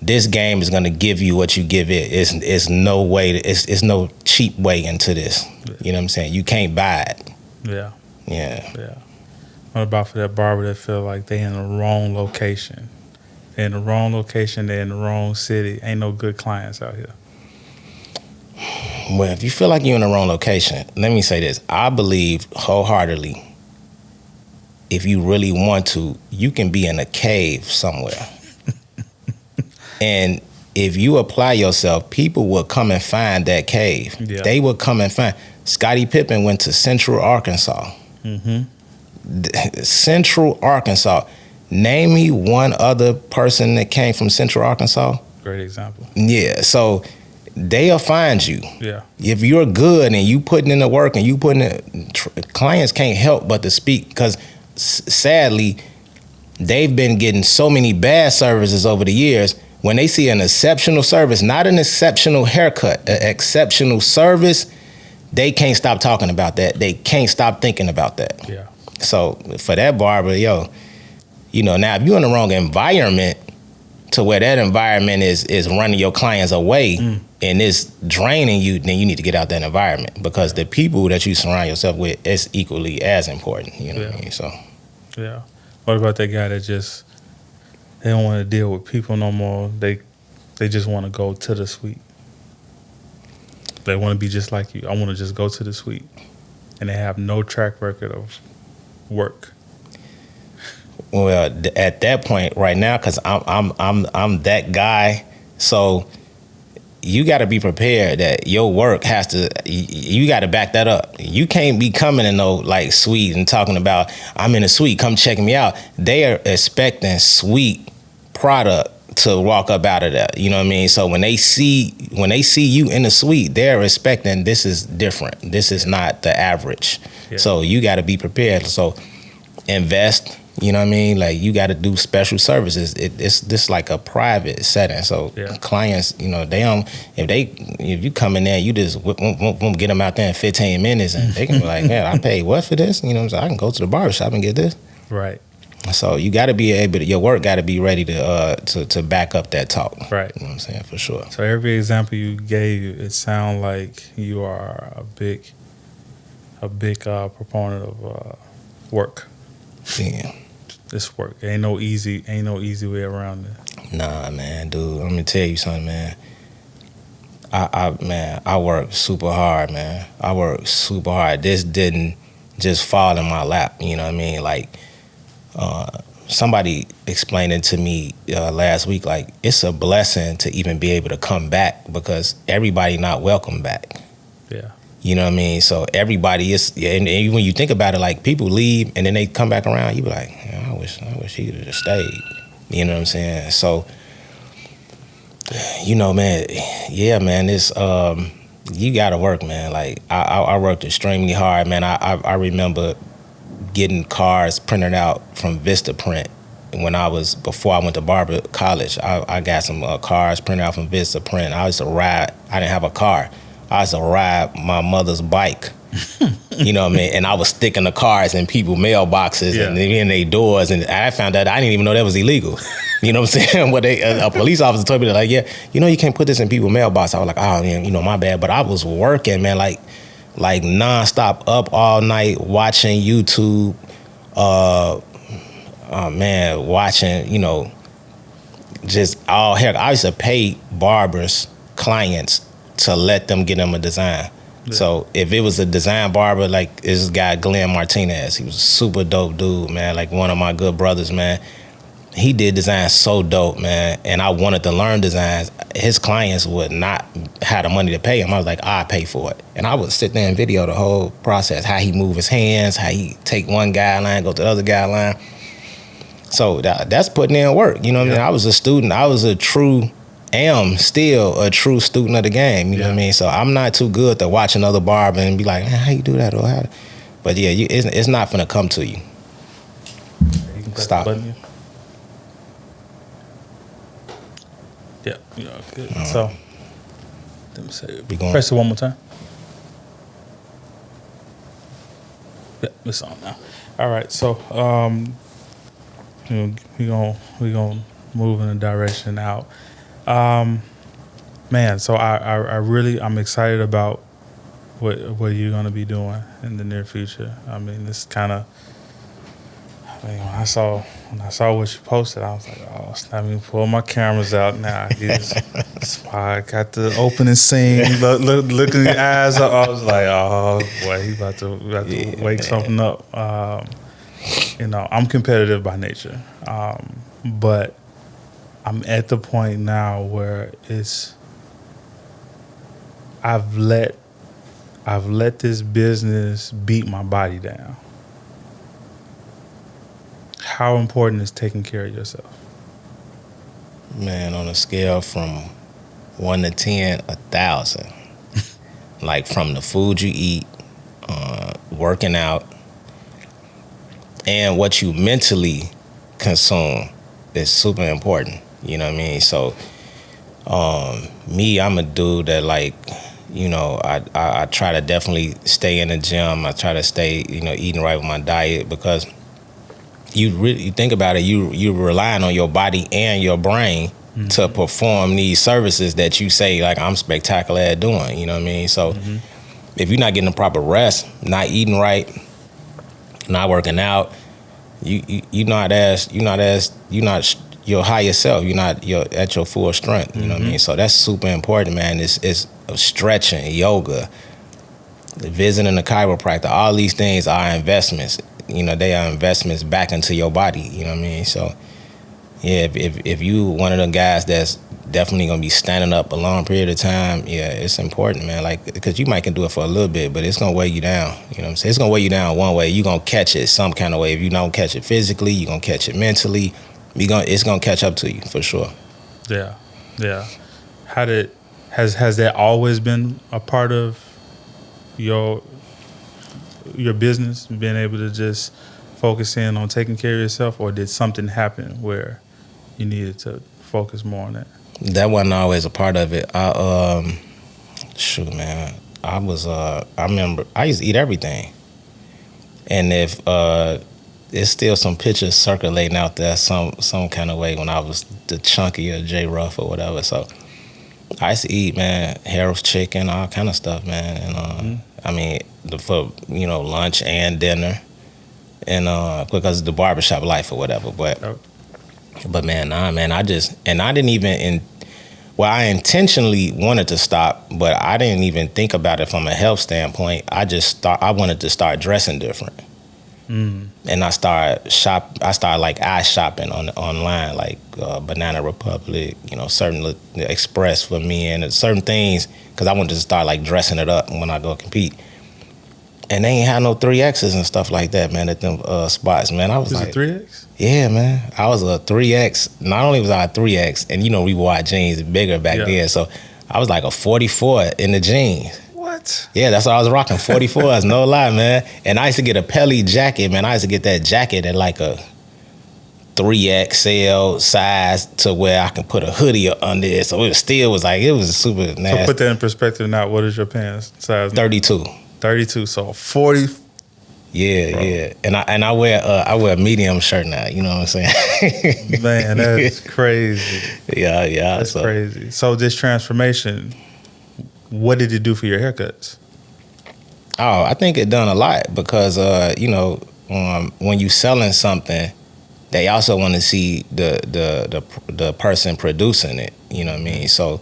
this game is gonna give you what you give it. It's no way, it's no cheap way into this. Yeah. You know what I'm saying? You can't buy it. Yeah. Yeah. Yeah. What about for that barber that feel like they in the wrong location? They're in the wrong location, they're in the wrong city. Ain't no good clients out here. Well, if you feel like you're in the wrong location, let me say this. I believe wholeheartedly, if you really want to, you can be in a cave somewhere. And if you apply yourself, people will come and find that cave. Yeah. They will come and find. Scottie Pippen went to Central Arkansas. Central Arkansas. Name me one other person that came from Central Arkansas. Great example. Yeah, so they'll find you. Yeah. If you're good and you putting in the work and you putting it, clients can't help but to speak, because sadly, they've been getting so many bad services over the years. When they see an exceptional service, not an exceptional haircut, an exceptional service, they can't stop talking about that. They can't stop thinking about that. Yeah. So for that barber, yo, you know, now if you're in the wrong environment to where that environment is running your clients away and it's draining you, then you need to get out that environment, because the people that you surround yourself with is equally as important. You know what I mean? So yeah. What about that guy that just, they don't want to deal with people no more. They just want to go to the suite. They want to be just like you. I want to just go to the suite. And they have no track record of work. Well, at that point right now, because I'm that guy, so you got to be prepared that your work has to, you got to back that up. You can't be coming in no like suite and talking about, I'm in a suite, come check me out. They are expecting suite product to walk up out of that. You know what I mean? So when they see you in the suite, they're expecting this is different. This is not the average. Yeah. So you got to be prepared. So invest. You know what I mean? Like, you got to do special services. It's this like a private setting. So clients, you know, they don't, if you come in there, you just get them out there in 15 minutes and they can be like, man, I paid what for this? You know what I'm saying? I can go to the barbershop and get this. Right. So you got to be able to, your work got to be ready to back up that talk. Right. You know what I'm saying? For sure. So every example you gave, it sounds like you are a big a big proponent of work. Yeah. This work ain't no easy way around it. Nah, man, dude. Let me tell you something, man. I work super hard, man. I work super hard. This didn't just fall in my lap. You know what I mean? Like, somebody explained it to me last week. Like, it's a blessing to even be able to come back because everybody not welcome back. Yeah. You know what I mean? So everybody is, and when you think about it, like people leave and then they come back around, you be like, I wish he could have just stayed. You know what I'm saying? So, you know, man, yeah, man, this you gotta work, man. Like I worked extremely hard, man. I remember getting cards printed out from Vistaprint before I went to barber college. I got some cards printed out from Vistaprint. I used to ride. I didn't have a car. I used to ride my mother's bike. You know what I mean? And I was sticking the cards in people's mailboxes and in their doors. And I found out I didn't even know that was illegal. You know what I'm saying? But a police officer told me that, like, yeah, you know, you can't put this in people's mailbox. I was like, oh, man, you know, my bad. But I was working, man, like nonstop, up all night, watching YouTube. Man, watching, you know, just all heck. I used to pay barbers, clients, to let them get them a design. Yeah. So if it was a design barber, like this guy Glenn Martinez, he was a super dope dude, man, like one of my good brothers, man. He did designs so dope, man, and I wanted to learn designs. His clients would not have the money to pay him. I was like, I pay for it. And I would sit there and video the whole process, how he move his hands, how he take one guideline, go to the other guideline. So that's putting in work, you know what I mean? I was a student. Am still a true student of the game, you know what I mean? So I'm not too good to watch another barber and be like, man, how you do that? But yeah, it's not finna come to you. You can stop. Yeah, good. So let me say, press it one more time. Yeah, it's on now. All right, so we gonna move in a direction out. Man, so I'm excited about what you're gonna be doing in the near future. I mean, this kind of, when I saw what you posted, I was like, oh, let me pull my cameras out now. I got the opening scene, look in the eyes. I was like, oh boy, he about to wake something up. You know, I'm competitive by nature, but I'm at the point now where I've let this business beat my body down. How important is taking care of yourself? Man, on a scale from 1 to 10, 1,000. Like from the food you eat, working out, and what you mentally consume is super important. You know what I mean? So, me, I'm a dude that, like, you know, I try to definitely stay in the gym. I try to stay, you know, eating right with my diet, because you think about it, you're relying on your body and your brain to perform these services that you say, like, I'm spectacular at doing. You know what I mean? So, if you're not getting the proper rest, not eating right, not working out, you're not your highest self. You're not at your full strength. You know what I mean? So that's super important, man. It's stretching, yoga, visiting a chiropractor. All these things are investments. You know, they are investments back into your body. You know what I mean? So yeah, if you one of the guys that's definitely gonna be standing up a long period of time, yeah, it's important, man. Like, because you might can do it for a little bit, but it's gonna weigh you down. You know what I'm saying? It's gonna weigh you down one way. You gonna catch it some kind of way. If you don't catch it physically, you gonna catch it mentally. It's gonna catch up to you for sure. Yeah. Has that always been a part of your business, being able to just focus in on taking care of yourself, or did something happen where you needed to focus more on that? That wasn't always a part of it. Shoot, man, I remember I used to eat everything, and if there's still some pictures circulating out there some kind of way when I was the chunkier J Ruff or whatever. So I used to eat, man, Harold's chicken, all kind of stuff, man. And I mean, for lunch and dinner, and because of the barbershop life or whatever. But man, I didn't even I intentionally wanted to stop, but I didn't even think about it from a health standpoint. I wanted to start dressing different. And I started like eye shopping online, like Banana Republic, certain Express for men and certain things, because I wanted to start like dressing it up when I go compete. And they ain't had no 3Xs and stuff like that, man, at them spots, man. I was like, a 3X? Yeah, man. I was a 3X. Not only was I a 3X, and we wore jeans bigger back then, so I was like a 44 in the jeans. What? Yeah, that's what I was rocking, 44s, no lie, man. And I used to get a Pelly jacket, man. I used to get that jacket at like a 3XL size to where I can put a hoodie under it. So it was super nasty. So put that in perspective now. What is your pants size? 32. 32, so 40. Yeah, bro. Yeah. And I wear a medium shirt now, you know what I'm saying? Man, that's crazy. Yeah. That's crazy. So this transformation, what did it do for your haircuts? Oh, I think it done a lot because when you selling something, they also want to see the person producing it. You know what I mean? So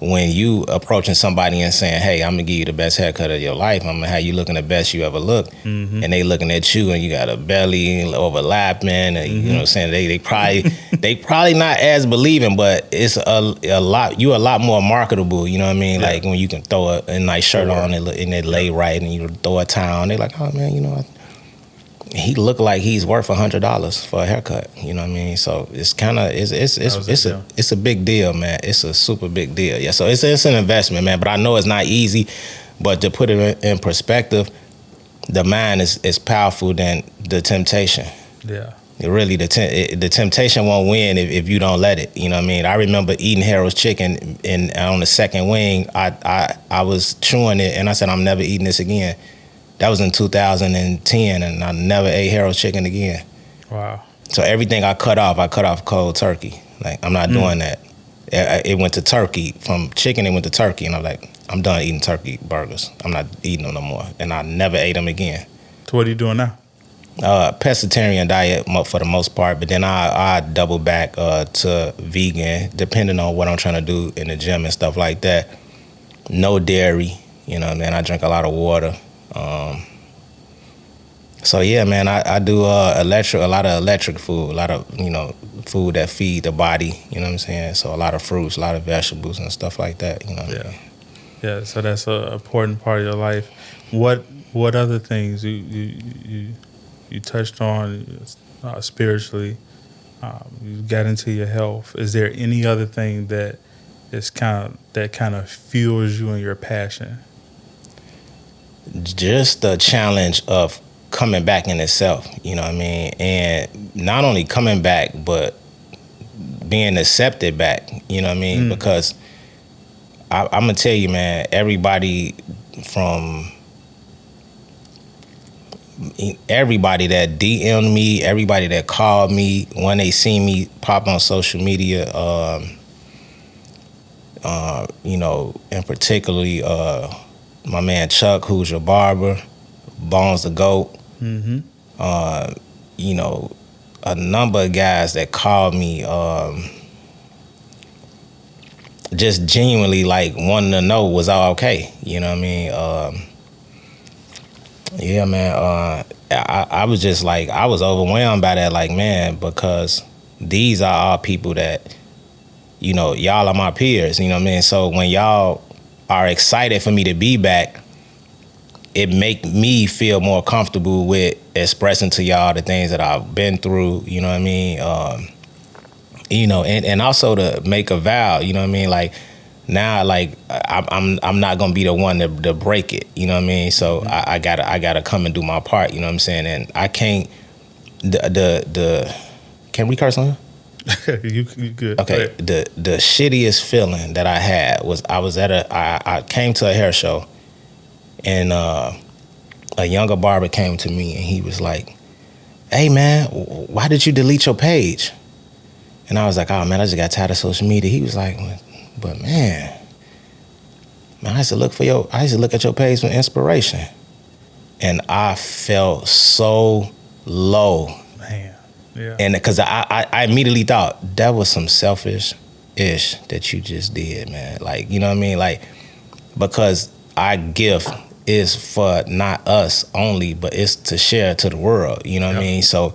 when you approaching somebody and saying, "Hey, I'm gonna give you the best haircut of your life. I'm gonna have you looking the best you ever looked," and they looking at you and you got a belly overlapping, and you know what I'm saying, they probably not as believing, but it's a lot. You're a lot more marketable. You know what I mean? Yeah. Like when you can throw a nice shirt on and it lay right, and you throw a tie on. They like, "Oh man, he look like he's worth $100 for a haircut." You know what I mean? So it's kind of it's a big deal, man. It's a super big deal. Yeah. So it's an investment, man. But I know it's not easy. But to put it in perspective, the mind is powerful than the temptation. Yeah. Really, the temptation won't win if you don't let it. You know what I mean? I remember eating Harold's chicken, and on the second wing, I was chewing it, and I said, "I'm never eating this again." That was in 2010, and I never ate Harold's chicken again. Wow. So everything I cut off cold turkey. Like, I'm not doing that. It went to turkey. From chicken, it went to turkey, and I'm like, I'm done eating turkey burgers. I'm not eating them no more, and I never ate them again. So what are you doing now? Pescatarian diet for the most part, but then I double back to vegan, depending on what I'm trying to do in the gym and stuff like that. No dairy, you know what I mean? I drink a lot of water. So yeah, man, I do a lot of electric food, a lot of food that feed the body. You know what I'm saying? So a lot of fruits, a lot of vegetables and stuff like that. You know. Yeah. So that's an important part of your life. What other things you touched on spiritually? You got into your health. Is there any other thing that kind of fuels you and your passion? Just the challenge of coming back in itself, you know what I mean? And not only coming back, but being accepted back, you know what I mean? Because I'm going to tell you, man, everybody that DM'd me, everybody that called me, when they see me pop on social media, and particularly my man Chuck, who's your barber, Bones the Goat, a number of guys that called me just genuinely like wanting to know was I okay, you know what I mean? Yeah, man, I was just like, I was overwhelmed by that, like, man, because these are all people that, y'all are my peers, you know what I mean? So when y'all are excited for me to be back, it make me feel more comfortable with expressing to y'all the things that I've been through, you know what I mean? And also to make a vow, you know what I mean? Like, now, like, I'm not gonna be the one to break it, you know what I mean? So I gotta come and do my part, you know what I'm saying? And I can't can we curse on here? You good. Okay. The shittiest feeling that I had was I came to a hair show, and a younger barber came to me and he was like, "Hey man, why did you delete your page?" And I was like, "Oh man, I just got tired of social media." He was like, "But man, I used to look at your page for inspiration." and I felt so low. Man, yeah. And because I immediately thought that was some selfish-ish that you just did, man. Like, you know what I mean? Like, because our gift is for not us only, but it's to share to the world, you know what I mean? So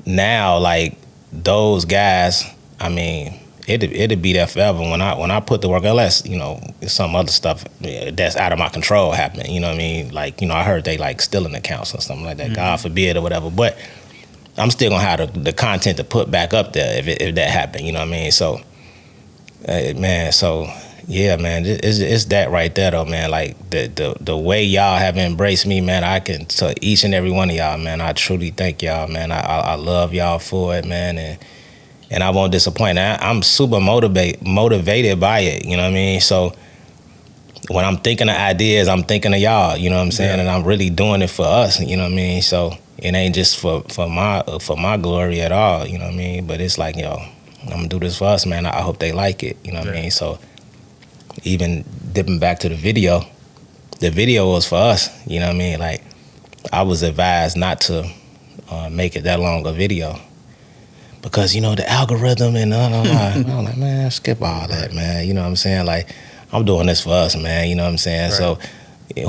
now, like, those guys, I mean, it'd be there forever when I put the work, unless, you know, some other stuff that's out of my control happening, you know what I mean? Like, you know, I heard they like stealing accounts or something like that, God forbid or whatever, but I'm still gonna have the content to put back up there if that happened, you know what I mean? So, man, so yeah, man, it's that right there though, man. Like the way y'all have embraced me, man, I can to each and every one of y'all, man, I truly thank y'all, man. I love y'all for it, man, and I won't disappoint. I'm super motivated by it, you know what I mean? So when I'm thinking of ideas, I'm thinking of y'all, you know what I'm saying? And I'm really doing it for us, you know what I mean? So it ain't just for my glory at all, you know what I mean? But it's like, yo, I'm gonna do this for us, man. I hope they like it, you know what I mean? So even dipping back to the video was for us, you know what I mean? Like, I was advised not to make it that long a video because, you know, the algorithm and I'm like, man, skip all that, man. You know what I'm saying? Like, I'm doing this for us, man. You know what I'm saying? Right. So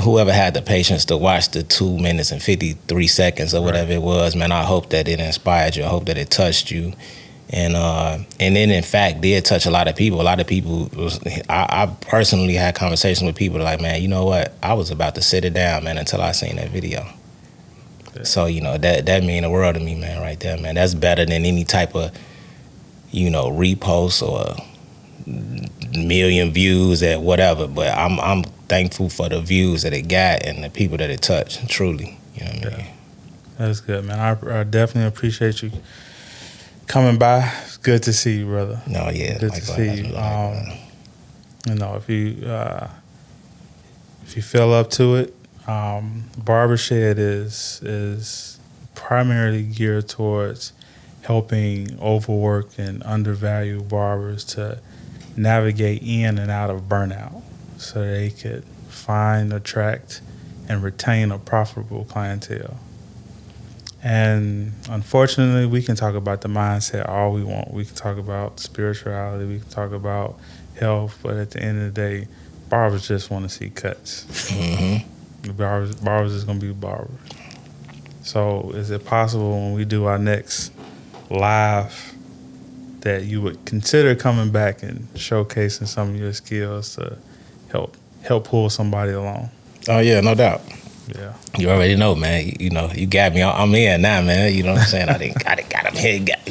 whoever had the patience to watch the 2 minutes and 53 seconds or whatever it was, man, I hope that it inspired you. I hope that it touched you. And then, in fact, did touch a lot of people. A lot of people, I personally had conversations with people like, man, you know what? I was about to sit it down, man, until I seen that video. Yeah. So, you know, that mean the world to me, man, right there, man. That's better than any type of, you know, repost or million views at whatever. But I'm thankful for the views that it got and the people that it touched, truly. You know what I mean? That's good, man. I definitely appreciate you coming by. It's good to see you, brother. No, yeah. Good to see you. You know, if you feel up to it, BarberSHED is primarily geared towards helping overworked and undervalued barbers to navigate in and out of burnout so they could find, attract, and retain a profitable clientele. And unfortunately, we can talk about the mindset all we want. We can talk about spirituality. We can talk about health. But at the end of the day, barbers just want to see cuts. The barbers is going to be barbers. So is it possible when we do our next live that you would consider coming back and showcasing some of your skills to help pull somebody along? Oh, yeah, no doubt. Yeah. You already know, man. You know, you got me. I'm in now, man. You know what I'm saying? I got him here. Got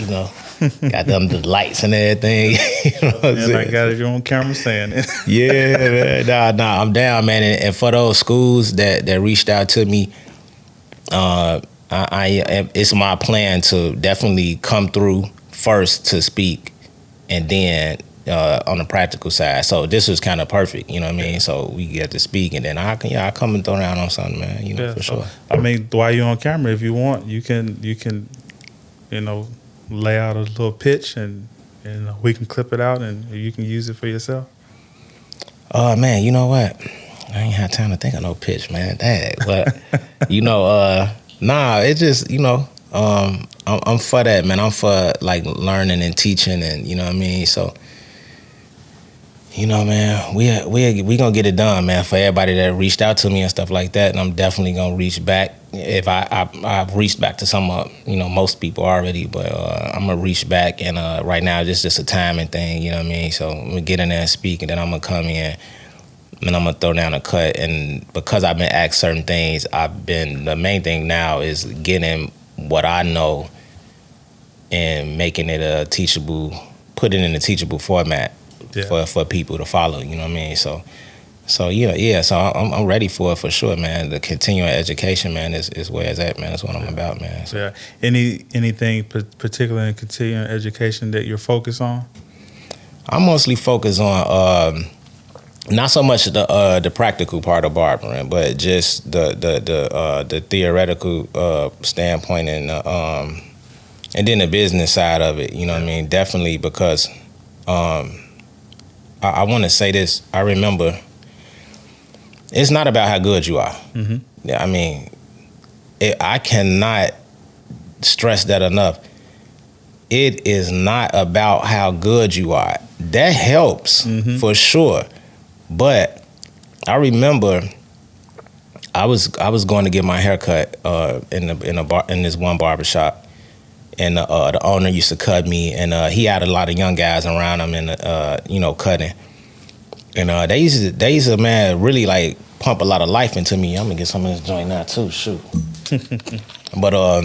them the lights and everything. You know what I'm saying? I got it on camera saying it. Yeah, man. Nah, I'm down, man. And for those schools that reached out to me, it's my plan to definitely come through first to speak, and then on the practical side. So this was kind of perfect, you know what I mean? So we get to speak, and then I come and throw down on something, man, you know, for sure. I mean, while you're on camera, if you want, you can, you know, lay out a little pitch, and we can clip it out, and you can use it for yourself. Oh, man, you know what? I ain't had time to think of no pitch, man. Dang. But, you know, nah, it just, you know, I'm for that, man. I'm for, like, learning and teaching, and, you know what I mean? So, you know, man, we gonna get it done, man, for everybody that reached out to me and stuff like that. And I'm definitely gonna reach back. If I've reached back to some, you know, most people already, but I'm gonna reach back. And right now, it's just a timing thing, you know what I mean? So I'm gonna get in there and speak, and then I'm gonna come in and I'm gonna throw down a cut. And because I've been asked certain things, the main thing now is getting what I know and making it put it in a teachable format. Yeah. For people to follow, you know what I mean? So yeah. So I'm ready for it for sure, man. The continuing education, man, is where it's at, man. That's what I'm about, man. So. Yeah. Anything particular in continuing education that you're focused on? I'm mostly focused on not so much the practical part of barbering, but just the theoretical standpoint and then the business side of it. You know what I mean? Definitely because. I want to say this. I remember, it's not about how good you are. Mm-hmm. Yeah, I mean, I cannot stress that enough. It is not about how good you are. That helps for sure. But I remember I was going to get my hair cut in this one barbershop, and the owner used to cut me, and he had a lot of young guys around him, and cutting. And they used to, man, really like pump a lot of life into me. I'm gonna get some of this joint now too. Shoot. But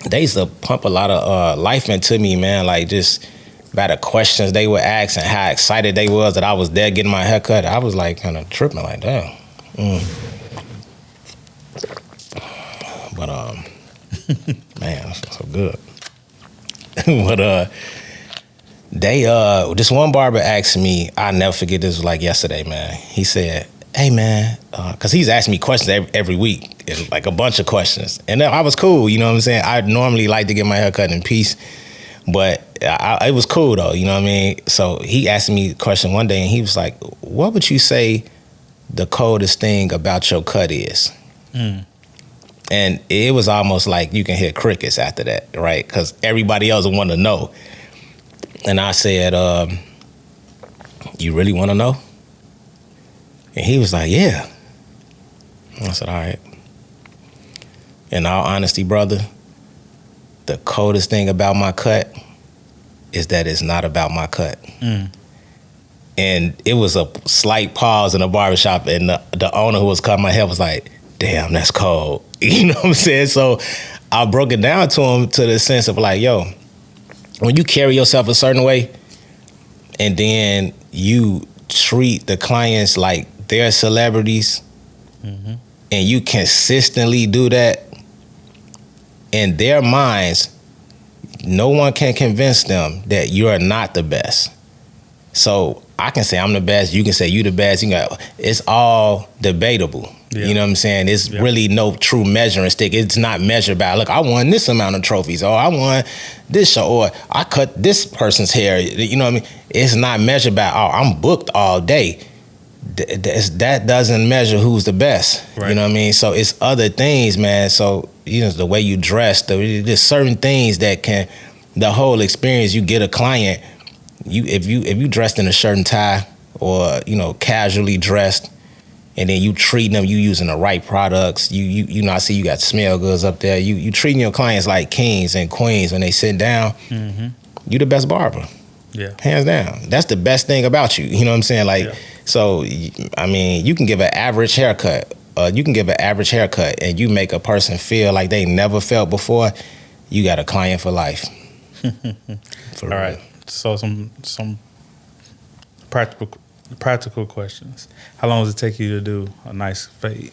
they used to pump a lot of life into me, man. Like just by the questions they would ask and how excited they was that I was there getting my hair cut. I was like kind of tripping, like damn. But man, that's so good. But this one barber asked me, I'll never forget, this was like yesterday, man. He said, hey man, cause he's asking me questions every week, and like a bunch of questions. And I was cool, you know what I'm saying? I normally like to get my hair cut in peace, but it was cool though, you know what I mean? So he asked me a question one day, and he was like, what would you say the coldest thing about your cut is? And it was almost like you can hear crickets after that, right? Because everybody else would want to know. And I said, you really want to know? And he was like, yeah. And I said, all right. In all honesty, brother, the coldest thing about my cut is that it's not about my cut. And it was a slight pause in the barbershop, and the owner who was cutting my hair was like, damn, that's cold. You know what I'm saying? So I broke it down to him to the sense of like, yo, when you carry yourself a certain way and then you treat the clients like they're celebrities, and you consistently do that, in their minds, no one can convince them that you're not the best. So I can say I'm the best, you can say you the best. It's all debatable. Yeah. You know what I'm saying? It's really no true measuring stick. It's not measured by, look, I won this amount of trophies, or I won this show, or I cut this person's hair. You know what I mean? It's not measured by, oh, I'm booked all day. That doesn't measure who's the best. Right. You know what I mean? So it's other things, man. So, the way you dress, there's certain things that can, the whole experience, you get a client, if you dressed in a shirt and tie, or, casually dressed, and then you treating them, you using the right products, I see you got smell goods up there, you treating your clients like kings and queens when they sit down, you the best barber. Yeah. Hands down. That's the best thing about you. You know what I'm saying? Like, so, I mean, you can give an average haircut, and you make a person feel like they never felt before, you got a client for life. For real. All right. So some practical questions. How long does it take you to do a nice fade?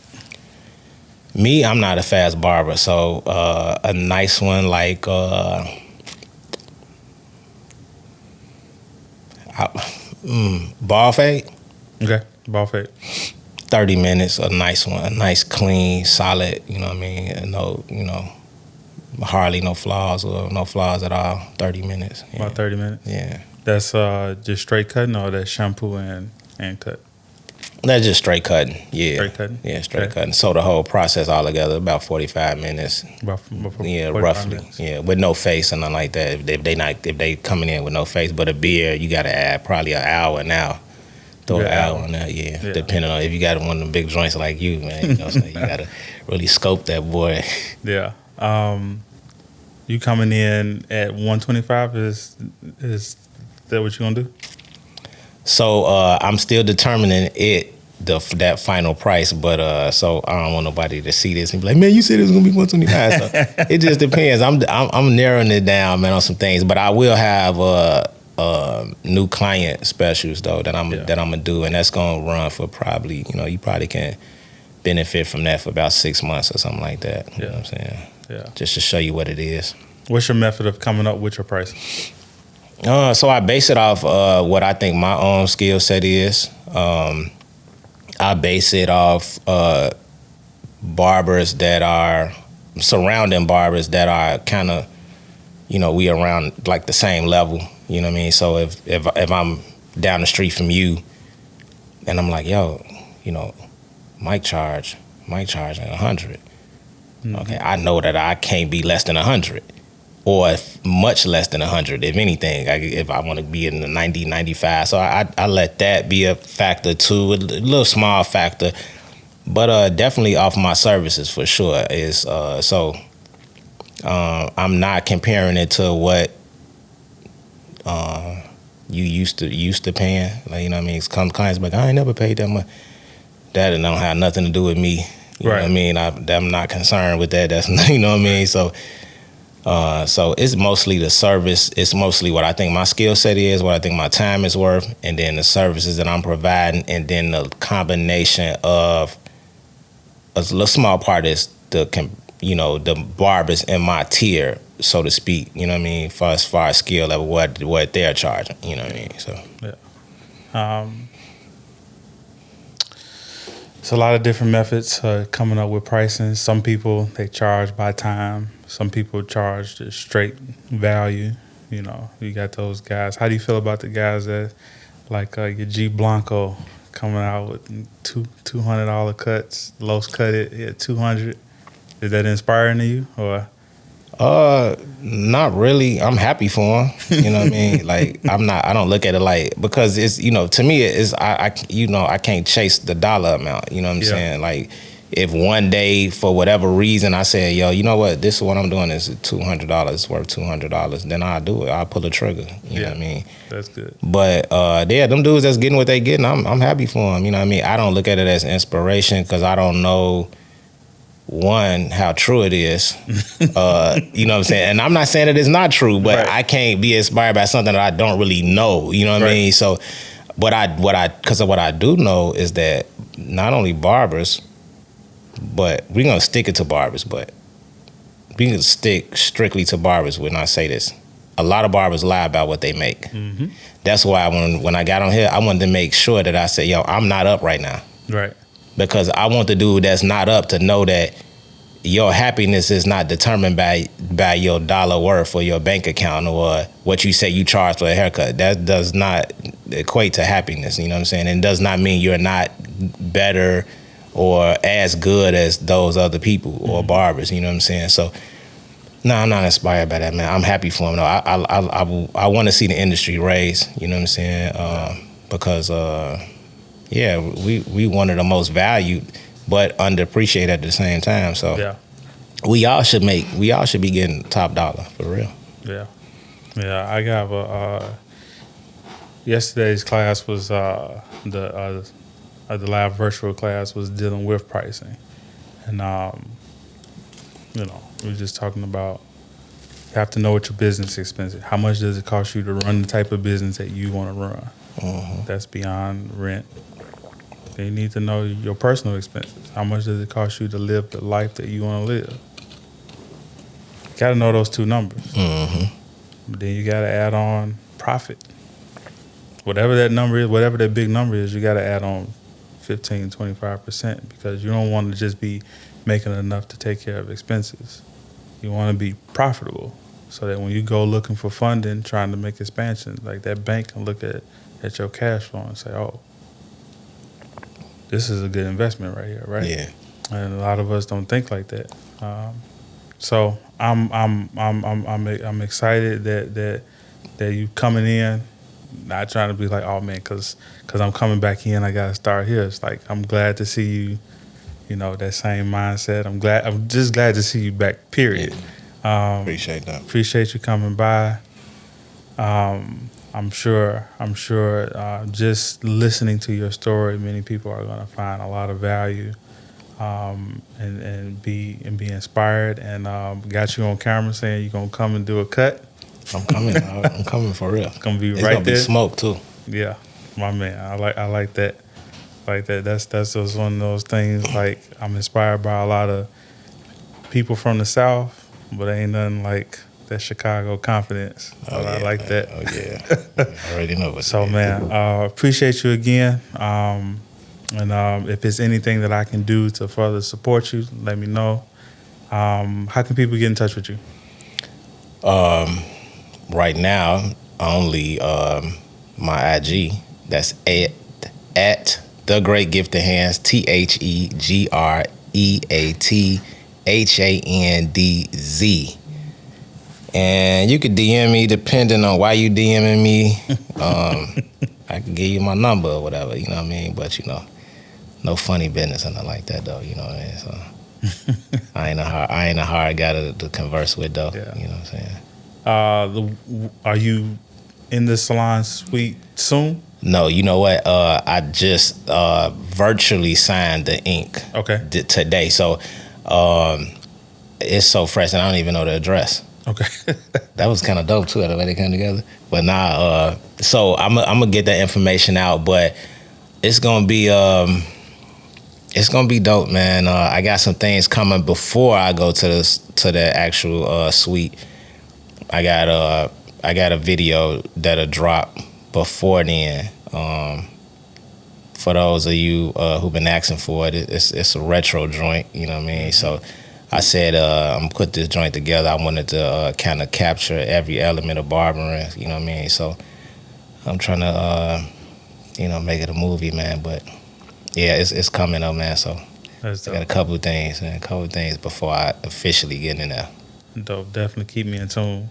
Me, I'm not a fast barber, so a nice one like ball fade. Okay, ball fade. 30 minutes, a nice one, a nice clean, solid. You know what I mean? No, hardly no flaws or no flaws at all. 30 minutes. Yeah. About 30 minutes. Yeah. That's just straight cutting, or that's shampoo and cut? That's just straight cutting. Yeah. Straight cutting? Yeah, straight cutting. So the whole process all together, about 45 minutes. Yeah, roughly. Minutes. Yeah, with no face and nothing like that. If they coming in with no face, but a beard, you got to add probably an hour now. Throw an hour on that, yeah. Depending on if you got one of them big joints like you, man. So you got to really scope that boy. Yeah. You coming in at 125, is that what you're gonna do? So I'm still determining that final price, but so I don't want nobody to see this and be like, man, you said it was gonna be 125. So it just depends. I'm narrowing it down, man, on some things, but I will have new client specials though that I'm gonna do, and that's gonna run for probably, you probably can benefit from that for about 6 months or something like that. You know what I'm saying? Yeah. Just to show you what it is. What's your method of coming up with your price? So I base it off what I think my own skill set is. I base it off barbers that are surrounding barbers that are kind of, we around like the same level. You know what I mean? So if I'm down the street from you, and I'm like, yo, Mike charging 100. Okay, I know that I can't be less than 100 or much less than 100, if anything, if I want to be in the 90, 95. So I let that be a factor too, a little small factor. But definitely off my services for sure is I'm not comparing it to what you used to paying. Like, you know what I mean? Some clients like, I ain't never paid that much. That don't have nothing to do with me. You know what I mean? I'm not concerned with that. That's you know what I mean? So it's mostly the service. It's mostly what I think my skill set is, what I think my time is worth, and then the services that I'm providing, and then the combination of a little small part is the barbers in my tier, so to speak. You know what I mean? As far as skill level, what they're charging. You know what I mean? So yeah. It's a lot of different methods coming up with pricing. Some people, they charge by time. Some people charge the straight value. You know, you got those guys. How do you feel about the guys that, like your G Blanco, coming out with $200 cuts, Los cut it at $200? Is that inspiring to you, or? Not really. I'm happy for him. You know what I mean? Like, I don't look at it like, because it's, to me it's, I can't chase the dollar amount. You know what I'm saying? Like, if one day for whatever reason I say, yo, you know what, this is what I'm doing is $200, worth $200, then I'll do it. I'll pull the trigger. You know what I mean? That's good. But them dudes that's getting what they getting, I'm happy for them. You know what I mean? I don't look at it as inspiration because I don't know, one, how true it is. You know what I'm saying? And I'm not saying that it's not true, but I can't be inspired by something that I don't really know. You know what I mean? So because of what I do know is that not only barbers, but we're gonna stick it to barbers, but we can stick strictly to barbers when I say this. A lot of barbers lie about what they make. Mm-hmm. That's why when I got on here, I wanted to make sure that I said, yo, I'm not up right now. Right. Because I want the dude that's not up to know that your happiness is not determined by your dollar worth or your bank account or what you say you charge for a haircut. That does not equate to happiness, you know what I'm saying? And it does not mean you're not better or as good as those other people or barbers, you know what I'm saying? So, no, I'm not inspired by that, man. I'm happy for him, though. I want to see the industry raise, you know what I'm saying? Because we one of the most valued but underappreciated at the same time. So we all should be getting top dollar for real. Yeah. I got yesterday's class was the live virtual class was dealing with pricing, and we were just talking about, you have to know what your business expenses. How much does it cost you to run the type of business that you want to run? Mm-hmm. That's beyond rent. You need to know your personal expenses. How much does it cost you to live the life that you want to live? You got to know those two numbers. Mm-hmm. But then you got to add on profit. Whatever that number is, whatever that big number is, you got to add on 15, 25%, because you don't want to just be making enough to take care of expenses. You want to be profitable so that when you go looking for funding, trying to make expansion, like that bank can look at your cash flow and say, oh, this is a good investment right here, right? Yeah. And a lot of us don't think like that. So I'm excited that you coming in, not trying to be like, oh man, because I'm coming back in, I gotta start here. It's like, I'm glad to see you, that same mindset. I'm just glad to see you back, period. Appreciate that. Appreciate you coming by. I'm sure just listening to your story, many people are going to find a lot of value and be inspired. And got you on camera saying you're going to come and do a cut. I'm coming. I'm coming for real. It's going to be it's right gonna there. Be smoke too. Yeah, my man. I like that. Like that. That's just one of those things. Like, I'm inspired by a lot of people from the South, but ain't nothing like that Chicago confidence. I like that. Oh yeah, I already know what. So man, appreciate you again. And if there's anything that I can do to further support you, let me know. How can people get in touch with you? Right now, only my IG. That's at The Great Gifted Hands. TheGreatEat HANDZ. And you could DM me depending on why you DMing me. I can give you my number or whatever, you know what I mean? But, you know, no funny business or nothing like that, though, you know what I mean? So I ain't a hard guy to converse with, though, Yeah. you know what I'm saying? Are you in the salon suite soon? No, you know what? I just virtually signed the ink today. So it's so fresh and I don't even know the address. Okay. That was kind of dope too, the way they come together. But nah, so I'm gonna get that information out, but it's gonna be dope, man. I got some things coming before I go to the actual suite. I got a video that'll drop before then. For those of you who've been asking for it, it's a retro joint, you know what I mean? So I said I'm gonna put this joint together. I wanted to kind of capture every element of barbering, you know what I mean? So I'm trying to make it a movie, man. But yeah, it's coming up, man. So I got a couple of things before I officially get in there. Dope. Definitely keep me in tune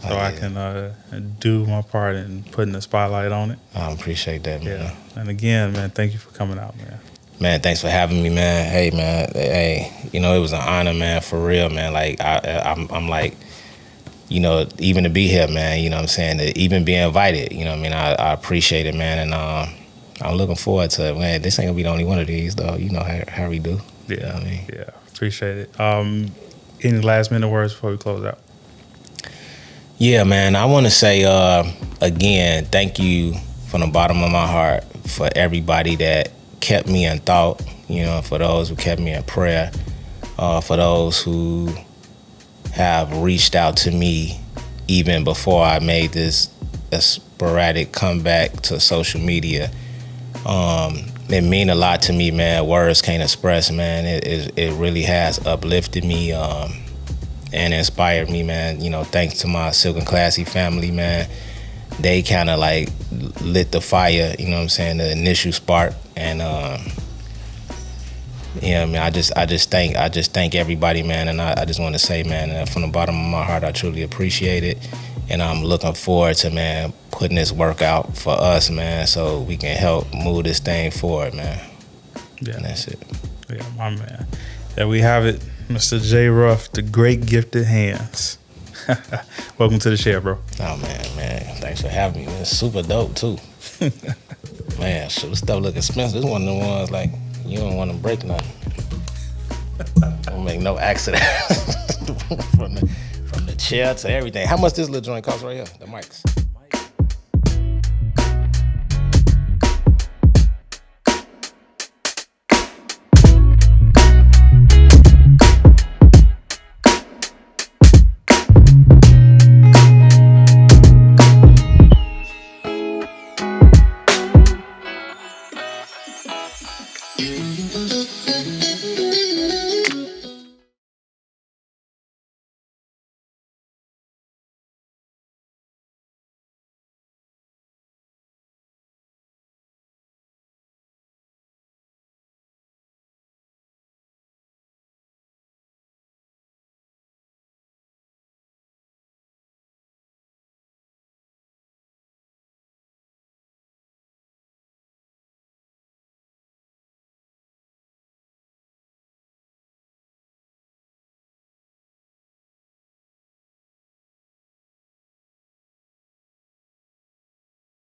so I can do my part in putting the spotlight on it. I appreciate that, man. Yeah. And again, man, thank you for coming out, man. Man, thanks for having me, man. Hey, man. Hey, you know, it was an honor, man, for real, man. Like, I'm like, you know, even to be here, man, you know what I'm saying? To even be invited, you know what I mean? I appreciate it, man. And I'm looking forward to it, man. This ain't gonna be the only one of these, though. You know how we do. Yeah. You know what I mean? Yeah. Appreciate it. Any last minute words before we close out? Yeah, man. I want to say, again, thank you from the bottom of my heart for everybody that kept me in thought, you know, for those who kept me in prayer, for those who have reached out to me even before I made this sporadic comeback to social media. It mean a lot to me, man. Words can't express, man. It really has uplifted me and inspired me, man. You know, thanks to my Silk and Classy family, man. They kind of like lit the fire, you know what I'm saying, the initial spark. And yeah, I mean, I just thank everybody, man. And I just want to say, man, from the bottom of my heart, I truly appreciate it. And I'm looking forward to, man, putting this work out for us, man, so we can help move this thing forward, man. Yeah, and that's it. Yeah, my man. There we have it, Mr. J. Ruff, the great gifted hands. Welcome to the share, bro. Oh, man. Thanks for having me, man. It's super dope, too. Man, shit, this stuff look expensive. This one of the ones, like, you don't want to break nothing. Don't make no accident. From the chair to everything. How much this little joint cost right here? The mics.